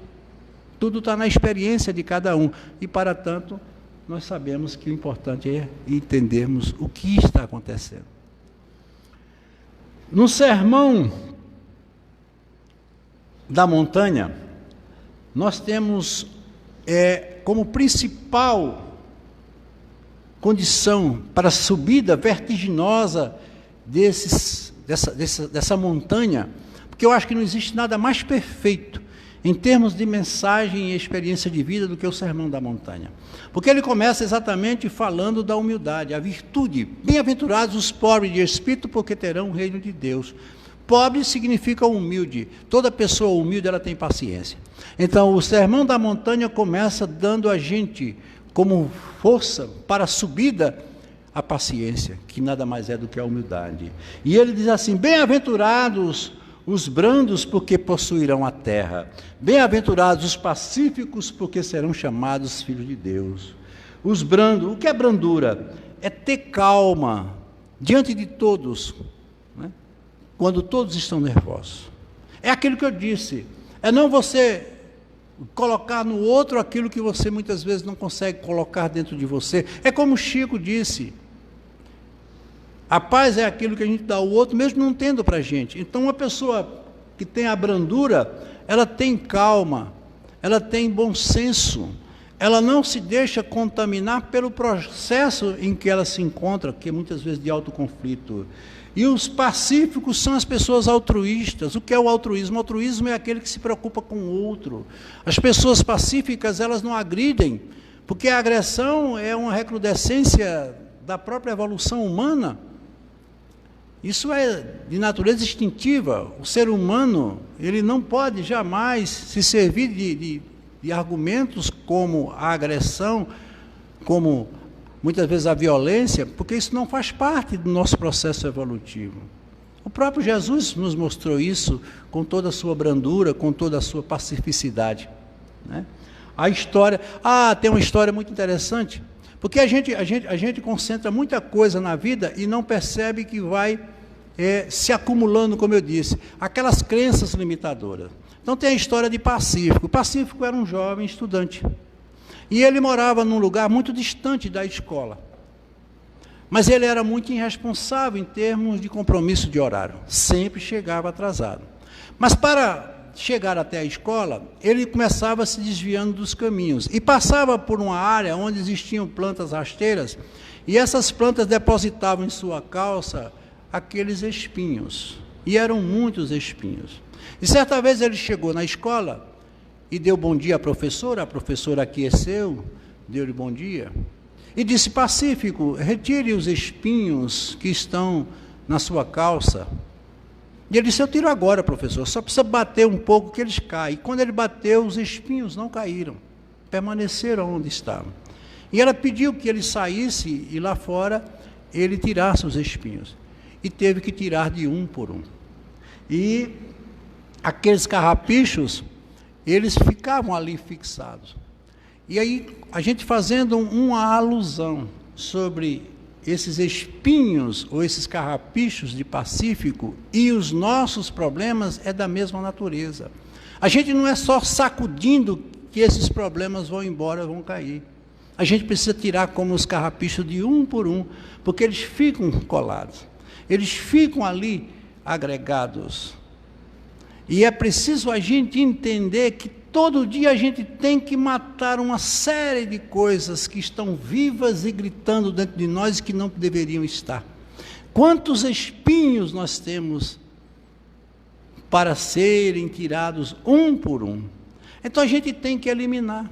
Tudo está na experiência de cada um. E, para tanto, nós sabemos que o importante é entendermos o que está acontecendo. No Sermão da Montanha, nós temos como principal condição para a subida vertiginosa dessa montanha, porque eu acho que não existe nada mais perfeito em termos de mensagem e experiência de vida do que o Sermão da Montanha. Porque ele começa exatamente falando da humildade, a virtude. Bem-aventurados os pobres de espírito, porque terão o reino de Deus. Pobre significa humilde. Toda pessoa humilde, ela tem paciência. Então, o Sermão da Montanha começa dando a gente como força para a subida a paciência, que nada mais é do que a humildade. E ele diz assim: bem-aventurados os brandos, porque possuirão a terra. Bem-aventurados os pacíficos, porque serão chamados filhos de Deus. Os brandos, o que é brandura? É ter calma diante de todos, né? Quando todos estão nervosos. É aquilo que eu disse, é não você colocar no outro aquilo que você muitas vezes não consegue colocar dentro de você. É como Chico disse: a paz é aquilo que a gente dá ao outro, mesmo não tendo para a gente. Então, uma pessoa que tem a brandura, ela tem calma, ela tem bom senso, ela não se deixa contaminar pelo processo em que ela se encontra, que é muitas vezes de autoconflito. E os pacíficos são as pessoas altruístas. O que é o altruísmo? O altruísmo é aquele que se preocupa com o outro. As pessoas pacíficas, elas não agridem, porque a agressão é uma recrudescência da própria evolução humana. Isso é de natureza instintiva. O ser humano, ele não pode jamais se servir de argumentos como a agressão, como muitas vezes a violência, porque isso não faz parte do nosso processo evolutivo. O próprio Jesus nos mostrou isso com toda a sua brandura, com toda a sua pacificidade, né? A história, tem uma história muito interessante, porque a gente concentra muita coisa na vida e não percebe que vai se acumulando, como eu disse, aquelas crenças limitadoras. Então tem a história de Pacífico. Pacífico era um jovem estudante. E ele morava num lugar muito distante da escola. Mas ele era muito irresponsável em termos de compromisso de horário. Sempre chegava atrasado. Mas para chegar até a escola, ele começava se desviando dos caminhos. E passava por uma área onde existiam plantas rasteiras. E essas plantas depositavam em sua calça aqueles espinhos. E eram muitos espinhos. E certa vez ele chegou na escola e deu bom dia à professora. A professora aqueceu, deu-lhe bom dia. E disse: Pacífico, retire os espinhos que estão na sua calça. E ele disse, eu tiro agora, professor, só precisa bater um pouco que eles caem. E quando ele bateu, os espinhos não caíram, permaneceram onde estavam. E ela pediu que ele saísse e lá fora ele tirasse os espinhos. E teve que tirar de um por um. E aqueles carrapichos, eles ficavam ali fixados. E aí, a gente fazendo uma alusão sobre esses espinhos ou esses carrapichos de Pacífico e os nossos problemas é da mesma natureza. A gente não é só sacudindo que esses problemas vão embora, vão cair. A gente precisa tirar como os carrapichos de um por um, porque eles ficam colados, eles ficam ali agregados. E é preciso a gente entender que todo dia a gente tem que matar uma série de coisas que estão vivas e gritando dentro de nós e que não deveriam estar. Quantos espinhos nós temos para serem tirados um por um? Então a gente tem que eliminar.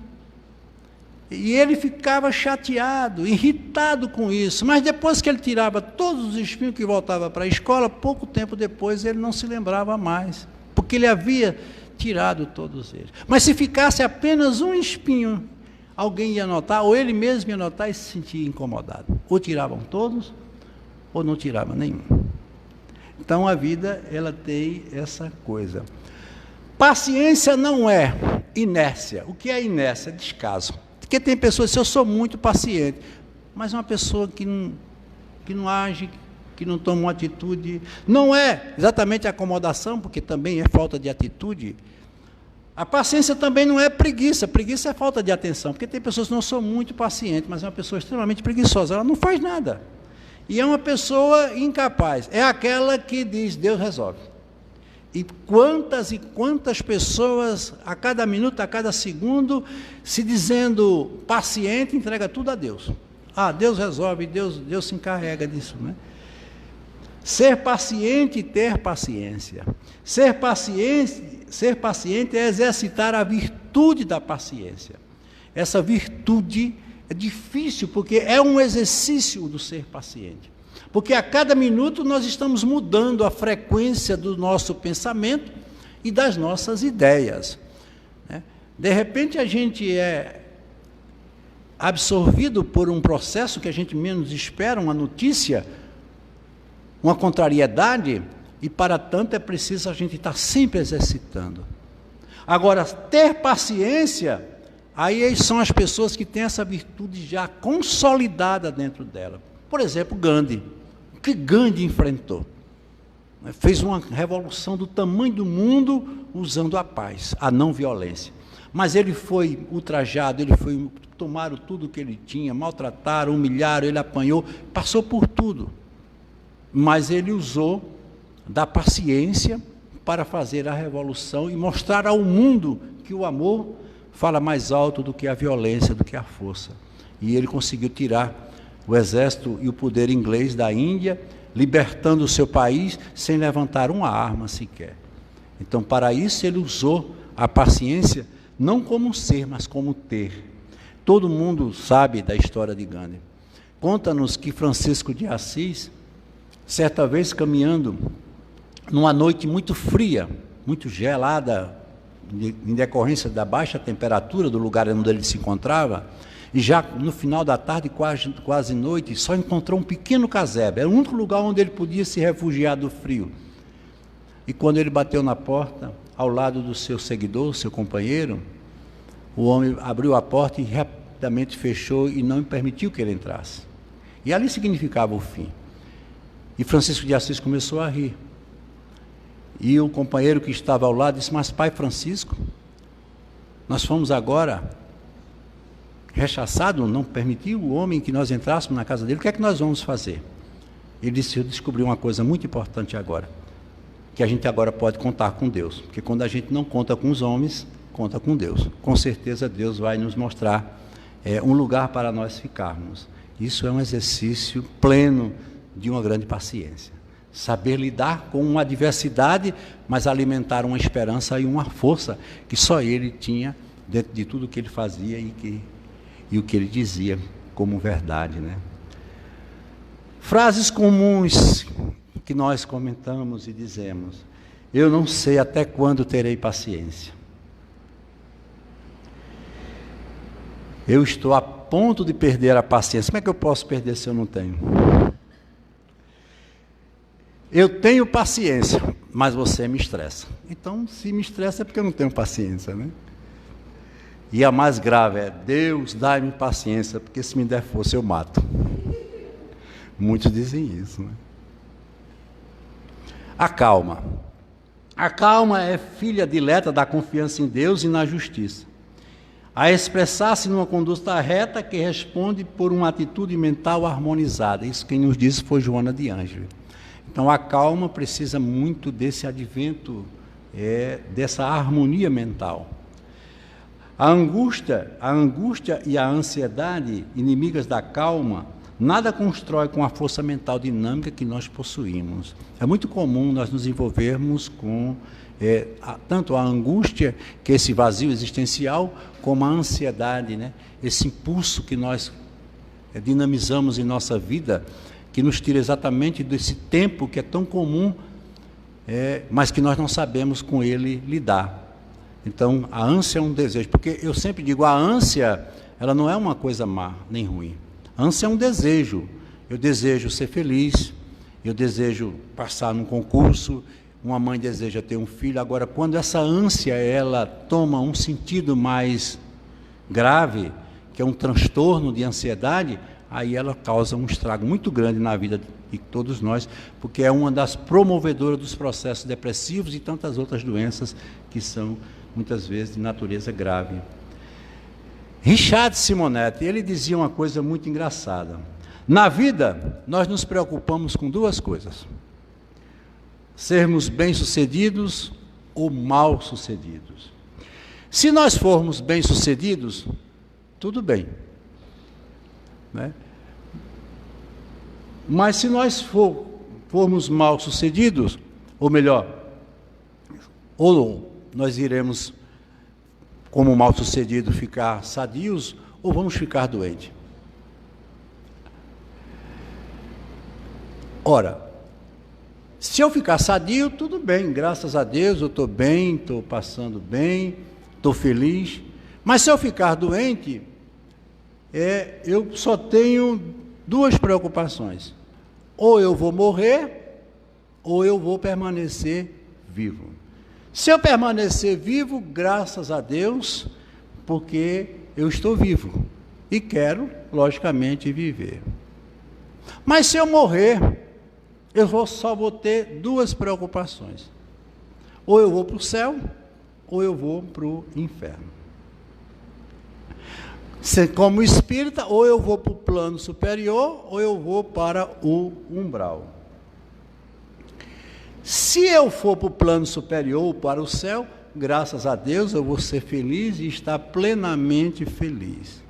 E ele ficava chateado, irritado com isso, mas depois que ele tirava todos os espinhos que voltava para a escola, pouco tempo depois ele não se lembrava mais, porque ele havia tirado todos eles. Mas se ficasse apenas um espinho, alguém ia notar, ou ele mesmo ia notar e se sentia incomodado. Ou tiravam todos, ou não tiravam nenhum. Então a vida, ela tem essa coisa. Paciência não é inércia. O que é inércia? Descaso. Porque tem pessoas que dizem, eu sou muito paciente, mas uma pessoa que não age, que não toma uma atitude, não é exatamente acomodação, porque também é falta de atitude. A paciência também não é preguiça, preguiça é falta de atenção, porque tem pessoas que não são muito pacientes, mas é uma pessoa extremamente preguiçosa, ela não faz nada. E é uma pessoa incapaz, é aquela que diz, Deus resolve. E quantas pessoas, a cada minuto, a cada segundo, se dizendo paciente, entrega tudo a Deus. Ah, Deus resolve, Deus se encarrega disso, né? Ser paciente e ter paciência. Ser paciente é exercitar a virtude da paciência. Essa virtude é difícil, porque é um exercício do ser paciente. Porque a cada minuto nós estamos mudando a frequência do nosso pensamento e das nossas ideias, né? De repente a gente é absorvido por um processo que a gente menos espera, uma notícia, uma contrariedade, e para tanto é preciso a gente estar sempre exercitando. Agora, ter paciência, aí são as pessoas que têm essa virtude já consolidada dentro dela. Por exemplo, Gandhi. O que Gandhi enfrentou? Fez uma revolução do tamanho do mundo usando a paz, a não violência. Mas ele foi ultrajado, tomaram tudo que ele tinha, maltrataram, humilharam, ele apanhou, passou por tudo. Mas ele usou da paciência para fazer a revolução e mostrar ao mundo que o amor fala mais alto do que a violência, do que a força. E ele conseguiu tirar o exército e o poder inglês da Índia, libertando o seu país sem levantar uma arma sequer. Então, para isso, ele usou a paciência não como ser, mas como ter. Todo mundo sabe da história de Gandhi. Conta-nos que Francisco de Assis, certa vez caminhando numa noite muito fria, muito gelada, em decorrência da baixa temperatura do lugar onde ele se encontrava, e já no final da tarde, quase noite, só encontrou um pequeno casebre. Era o único lugar onde ele podia se refugiar do frio. E quando ele bateu na porta, ao lado do seu seguidor, seu companheiro, o homem abriu a porta e rapidamente fechou e não permitiu que ele entrasse. E ali significava o fim. E Francisco de Assis começou a rir. E o companheiro que estava ao lado disse, mas pai Francisco, nós fomos agora rechaçado, não permitiu o homem que nós entrássemos na casa dele, o que é que nós vamos fazer? Ele disse, eu descobri uma coisa muito importante agora, que a gente agora pode contar com Deus, porque quando a gente não conta com os homens, conta com Deus. Com certeza Deus vai nos mostrar um lugar para nós ficarmos. Isso é um exercício pleno de uma grande paciência. Saber lidar com uma adversidade, mas alimentar uma esperança e uma força que só ele tinha dentro de tudo que ele fazia e o que ele dizia como verdade, né? Frases comuns que nós comentamos e dizemos: eu não sei até quando terei paciência. Eu estou a ponto de perder a paciência. Como é que eu posso perder se eu não tenho? Eu tenho paciência, mas você me estressa. Então, se me estressa é porque eu não tenho paciência, né? E a mais grave é: Deus, dai-me paciência, porque se me der força eu mato. Muitos dizem isso, né? A calma. A calma é filha dileta da confiança em Deus e na justiça. A expressar-se numa conduta reta que responde por uma atitude mental harmonizada. Isso quem nos disse foi Joana de Ângeles. Então a calma precisa muito desse advento, dessa harmonia mental. A angústia e a ansiedade, inimigas da calma, nada constrói com a força mental dinâmica que nós possuímos. É muito comum nós nos envolvermos com tanto a angústia, que é esse vazio existencial, como a ansiedade, né? Esse impulso que nós dinamizamos em nossa vida, que nos tira exatamente desse tempo que é tão comum, mas que nós não sabemos com ele lidar. Então, a ânsia é um desejo, porque eu sempre digo, a ânsia, ela não é uma coisa má, nem ruim. A ânsia é um desejo. Eu desejo ser feliz, eu desejo passar num concurso, uma mãe deseja ter um filho. Agora, quando essa ânsia, ela toma um sentido mais grave, que é um transtorno de ansiedade, aí ela causa um estrago muito grande na vida de todos nós, porque é uma das promovedoras dos processos depressivos e tantas outras doenças que são, muitas vezes, de natureza grave. Richard Simonetti, ele dizia uma coisa muito engraçada: na vida, nós nos preocupamos com duas coisas: sermos bem-sucedidos ou mal-sucedidos. Se nós formos bem-sucedidos, tudo bem, né? Mas se nós formos mal-sucedidos, ou melhor, ou nós iremos, como mal-sucedido, ficar sadios, ou vamos ficar doentes. Ora, se eu ficar sadio, tudo bem, graças a Deus, eu estou bem, estou passando bem, estou feliz. Mas se eu ficar doente, eu só tenho duas preocupações: ou eu vou morrer, ou eu vou permanecer vivo. Se eu permanecer vivo, graças a Deus, porque eu estou vivo e quero, logicamente, viver. Mas se eu morrer, eu só vou ter duas preocupações: ou eu vou para o céu, ou eu vou para o inferno. Como espírita, ou eu vou para o plano superior, ou eu vou para o umbral. Se eu for para o plano superior, ou para o céu, graças a Deus, eu vou ser feliz e estar plenamente feliz.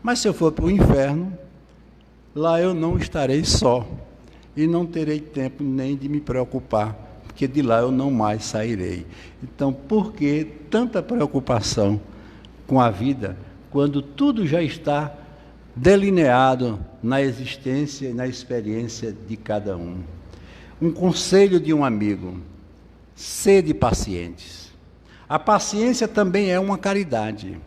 Mas se eu for para o inferno, lá eu não estarei só, e não terei tempo nem de me preocupar, porque de lá eu não mais sairei. Então, por que tanta preocupação com a vida, quando tudo já está delineado na existência e na experiência de cada um? Um conselho de um amigo: sede pacientes. A paciência também é uma caridade.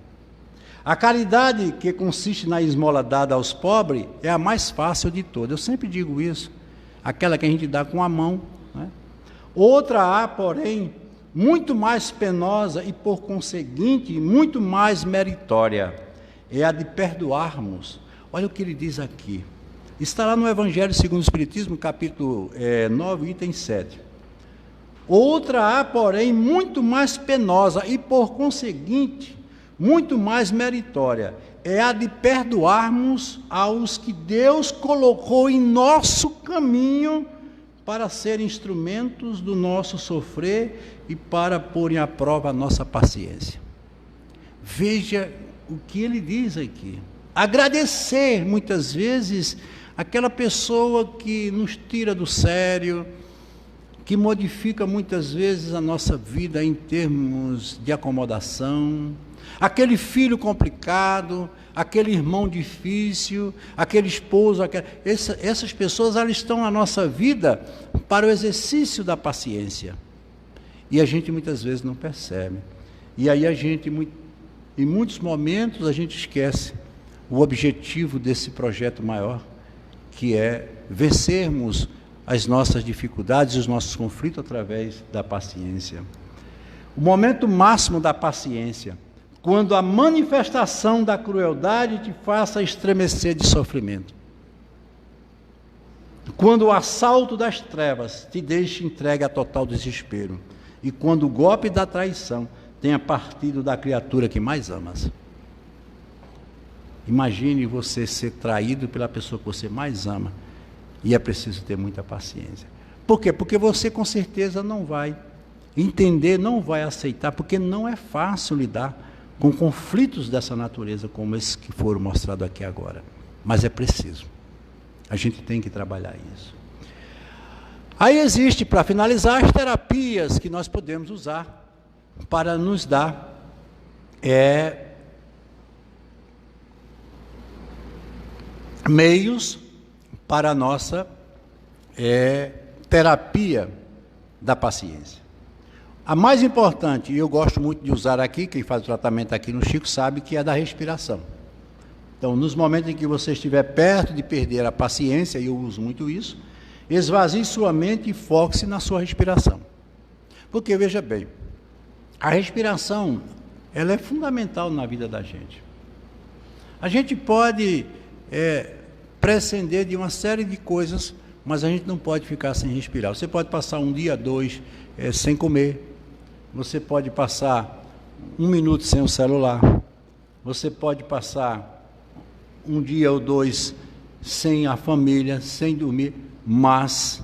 A caridade, que consiste na esmola dada aos pobres, é a mais fácil de todas. Eu sempre digo isso, aquela que a gente dá com a mão, né? Outra há, porém, muito mais penosa e, por conseguinte, muito mais meritória, é a de perdoarmos. Olha o que ele diz aqui. Está lá no Evangelho segundo o Espiritismo, capítulo 9, item 7. Outra há, porém, muito mais penosa e, por conseguinte, muito mais meritória, é a de perdoarmos aos que Deus colocou em nosso caminho para serem instrumentos do nosso sofrer e para porem à prova a nossa paciência. Veja o que ele diz aqui. Agradecer, muitas vezes, aquela pessoa que nos tira do sério, que modifica muitas vezes a nossa vida em termos de acomodação, aquele filho complicado, aquele irmão difícil, aquele esposo, essas pessoas, elas estão na nossa vida para o exercício da paciência. E a gente muitas vezes não percebe. E aí em muitos momentos a gente esquece o objetivo desse projeto maior, que é vencermos as nossas dificuldades, os nossos conflitos através da paciência. O momento máximo da paciência, quando a manifestação da crueldade te faça estremecer de sofrimento. Quando o assalto das trevas te deixe entregue a total desespero. E quando o golpe da traição tenha partido da criatura que mais amas. Imagine você ser traído pela pessoa que você mais ama. E é preciso ter muita paciência. Por quê? Porque você com certeza não vai entender, não vai aceitar, porque não é fácil lidar com conflitos dessa natureza, como esses que foram mostrados aqui agora. Mas é preciso. A gente tem que trabalhar isso. Aí existe, para finalizar, as terapias que nós podemos usar para nos dar meios para a nossa terapia da paciência. A mais importante, e eu gosto muito de usar aqui, quem faz o tratamento aqui no Chico sabe que é a da respiração. Então, nos momentos em que você estiver perto de perder a paciência, e eu uso muito isso, esvazie sua mente e foque-se na sua respiração. Porque, veja bem, a respiração, ela é fundamental na vida da gente. A gente pode prescindir de uma série de coisas, mas a gente não pode ficar sem respirar. Você pode passar um dia, 2, sem comer. Você pode passar 1 minuto sem o celular. Você pode passar 1 dia ou 2 sem a família, sem dormir, mas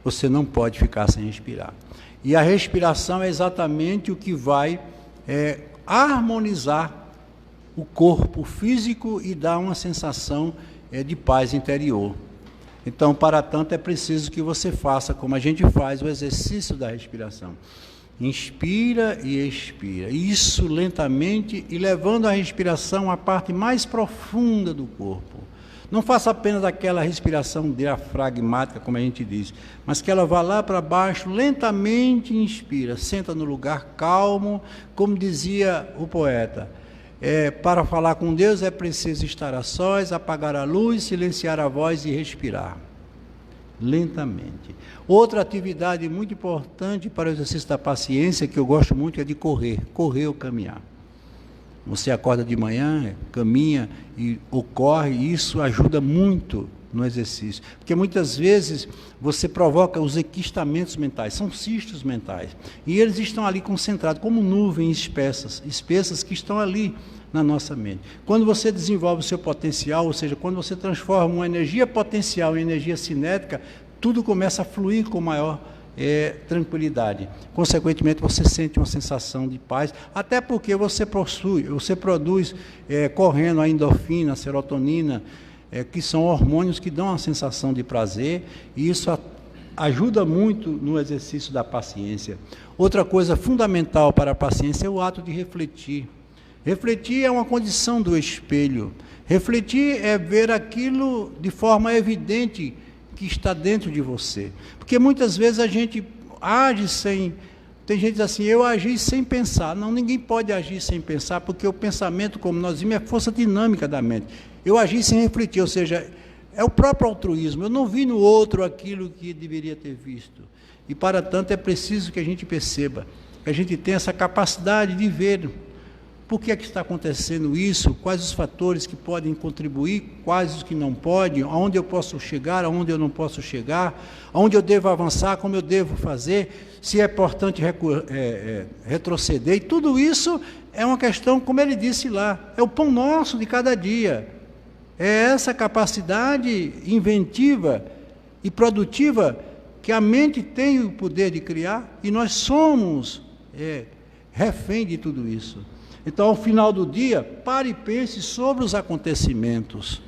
você não pode ficar sem respirar. E a respiração é exatamente o que vai harmonizar o corpo físico e dar uma sensação de paz interior. Então, para tanto, é preciso que você faça, como a gente faz, o exercício da respiração. Inspira e expira. Isso lentamente e levando a respiração à parte mais profunda do corpo. Não faça apenas aquela respiração diafragmática, como a gente diz, mas que ela vá lá para baixo, lentamente inspira. Senta no lugar calmo, como dizia o poeta. Para falar com Deus é preciso estar a sós, apagar a luz, silenciar a voz e respirar lentamente. Outra atividade muito importante para o exercício da paciência, que eu gosto muito, é de correr ou caminhar. Você acorda de manhã, caminha ou corre, e isso ajuda muito no exercício. Porque muitas vezes você provoca os enquistamentos mentais, são cistos mentais. E eles estão ali concentrados, como nuvens espessas que estão ali na nossa mente. Quando você desenvolve o seu potencial, ou seja, quando você transforma uma energia potencial em energia cinética, tudo começa a fluir com maior tranquilidade. Consequentemente, você sente uma sensação de paz, até porque você produz correndo a endorfina, a serotonina, que são hormônios que dão uma sensação de prazer, e isso ajuda muito no exercício da paciência. Outra coisa fundamental para a paciência é o ato de refletir. Refletir é uma condição do espelho. Refletir é ver aquilo de forma evidente que está dentro de você. Porque muitas vezes a gente age sem... Tem gente que diz assim, eu agi sem pensar. Não, ninguém pode agir sem pensar, porque o pensamento, como nós vimos, é a força dinâmica da mente. Eu agi sem refletir, ou seja, é o próprio altruísmo. Eu não vi no outro aquilo que deveria ter visto. E, para tanto, é preciso que a gente perceba, que a gente tenha essa capacidade de ver por que é que está acontecendo isso, quais os fatores que podem contribuir, quais os que não podem, aonde eu posso chegar, aonde eu não posso chegar, aonde eu devo avançar, como eu devo fazer, se é importante retroceder. E tudo isso é uma questão, como ele disse lá, é o pão nosso de cada dia. É essa capacidade inventiva e produtiva que a mente tem o poder de criar, e nós somos refém de tudo isso. Então, ao final do dia, pare e pense sobre os acontecimentos.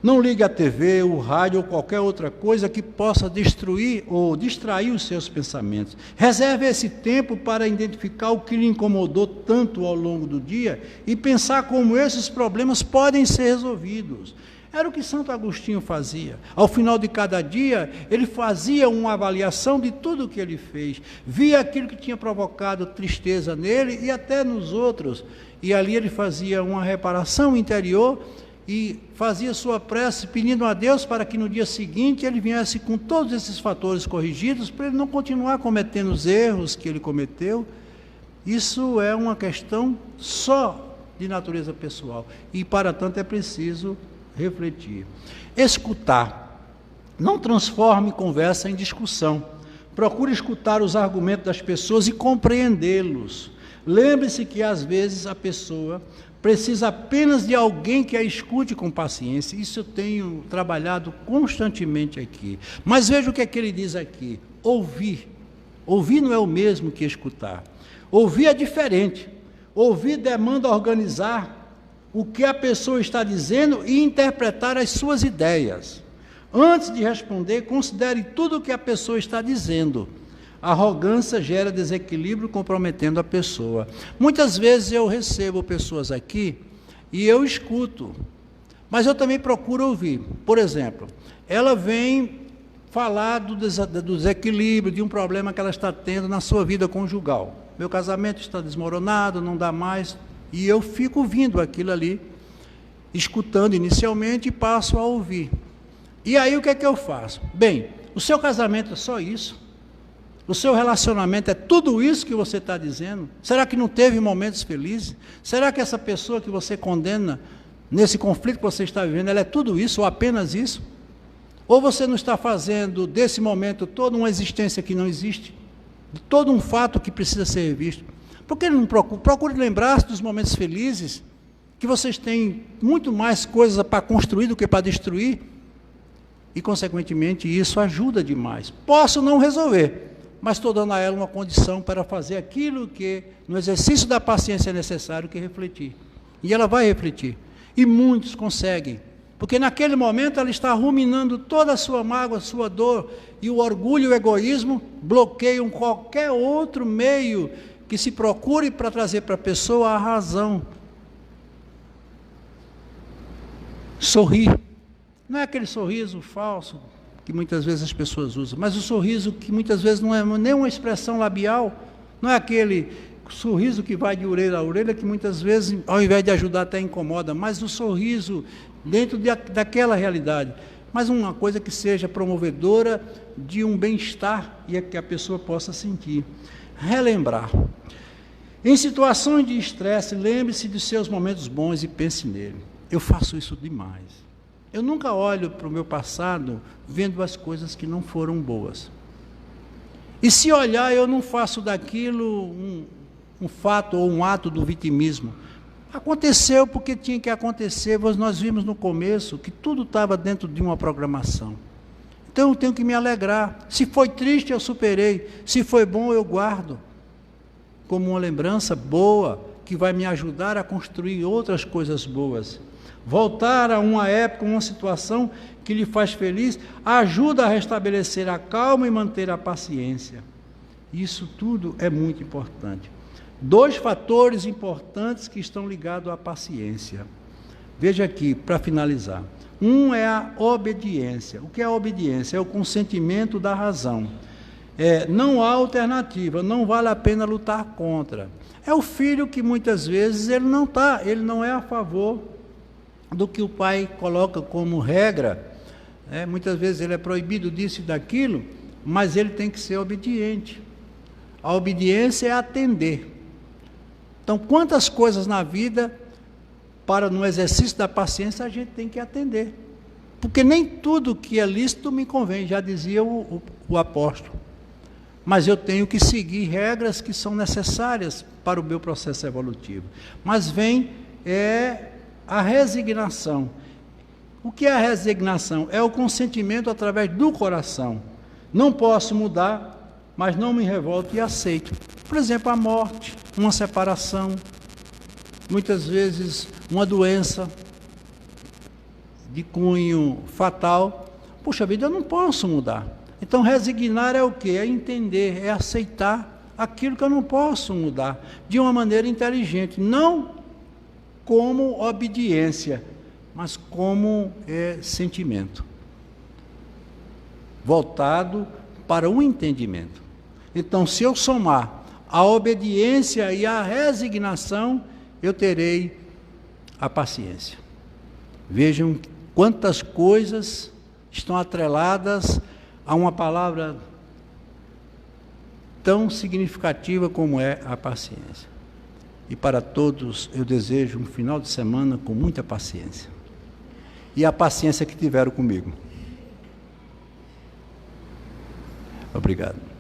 Não ligue a TV, o rádio ou qualquer outra coisa que possa destruir ou distrair os seus pensamentos. Reserve esse tempo para identificar o que lhe incomodou tanto ao longo do dia e pensar como esses problemas podem ser resolvidos. Era o que Santo Agostinho fazia. Ao final de cada dia, ele fazia uma avaliação de tudo o que ele fez. Via aquilo que tinha provocado tristeza nele e até nos outros. E ali ele fazia uma reparação interior e fazia sua prece pedindo a Deus para que no dia seguinte ele viesse com todos esses fatores corrigidos, para ele não continuar cometendo os erros que ele cometeu. Isso é uma questão só de natureza pessoal. E para tanto é preciso refletir. Escutar. Não transforme conversa em discussão. Procure escutar os argumentos das pessoas e compreendê-los. Lembre-se que às vezes a pessoa precisa apenas de alguém que a escute com paciência. Isso eu tenho trabalhado constantemente aqui. Mas veja o que é que ele diz aqui. Ouvir. Ouvir não é o mesmo que escutar. Ouvir é diferente. Ouvir demanda organizar o que a pessoa está dizendo e interpretar as suas ideias. Antes de responder, considere tudo o que a pessoa está dizendo. A arrogância gera desequilíbrio, comprometendo a pessoa. Muitas vezes eu recebo pessoas aqui e eu escuto, mas eu também procuro ouvir. Por exemplo, ela vem falar do desequilíbrio, de um problema que ela está tendo na sua vida conjugal. Meu casamento está desmoronado, não dá mais. E eu fico ouvindo aquilo ali, escutando inicialmente e passo a ouvir. E aí o que é que eu faço? Bem, o seu casamento é só isso? O seu relacionamento é tudo isso que você está dizendo? Será que não teve momentos felizes? Será que essa pessoa que você condena, nesse conflito que você está vivendo, ela é tudo isso ou apenas isso? Ou você não está fazendo desse momento toda uma existência que não existe? Todo um fato que precisa ser visto? Por que não procure lembrar-se dos momentos felizes, que vocês têm muito mais coisas para construir do que para destruir, e, consequentemente, isso ajuda demais. Posso não resolver, mas estou dando a ela uma condição para fazer aquilo que, no exercício da paciência, é necessário, que refletir. E ela vai refletir. E muitos conseguem, porque naquele momento ela está ruminando toda a sua mágoa, a sua dor, e o orgulho e o egoísmo bloqueiam qualquer outro meio que se procure para trazer para a pessoa a razão. Sorrir. Não é aquele sorriso falso que muitas vezes as pessoas usam, mas o sorriso que muitas vezes não é nem uma expressão labial, não é aquele sorriso que vai de orelha a orelha, que muitas vezes, ao invés de ajudar, até incomoda, mas o sorriso dentro daquela realidade. Mas uma coisa que seja promovedora de um bem-estar e que a pessoa possa sentir. Relembrar. Em situações de estresse, lembre-se dos seus momentos bons e pense nele. Eu faço isso demais. Eu nunca olho para o meu passado vendo as coisas que não foram boas. E se olhar, eu não faço daquilo um fato ou um ato do vitimismo. Aconteceu porque tinha que acontecer, mas nós vimos no começo que tudo estava dentro de uma programação. Então eu tenho que me alegrar. Se foi triste, eu superei. Se foi bom, eu guardo como uma lembrança boa, que vai me ajudar a construir outras coisas boas. Voltar a uma época, uma situação que lhe faz feliz, ajuda a restabelecer a calma e manter a paciência. Isso tudo é muito importante. 2 fatores importantes que estão ligados à paciência. Veja aqui, para finalizar. Um é a obediência. O que é a obediência? É o consentimento da razão. Não há alternativa, não vale a pena lutar contra. É o filho que muitas vezes ele não é a favor do que o pai coloca como regra. Muitas vezes ele é proibido disso e daquilo, mas ele tem que ser obediente. A obediência é atender. Então, quantas coisas na vida, no exercício da paciência, a gente tem que atender. Porque nem tudo que é lícito me convém, já dizia o apóstolo. Mas eu tenho que seguir regras que são necessárias para o meu processo evolutivo. Mas vem a resignação. O que é a resignação? É o consentimento através do coração. Não posso mudar, mas não me revolto e aceito. Por exemplo, a morte, uma separação, muitas vezes uma doença de cunho fatal. Puxa vida, eu não posso mudar. Então, resignar é o quê? É entender, é aceitar aquilo que eu não posso mudar, de uma maneira inteligente, não como obediência, mas como sentimento, voltado para o entendimento. Então, se eu somar a obediência e a resignação, eu terei a paciência. Vejam quantas coisas estão atreladas a uma palavra tão significativa como é a paciência. E para todos eu desejo um final de semana com muita paciência. E a paciência que tiveram comigo. Obrigado.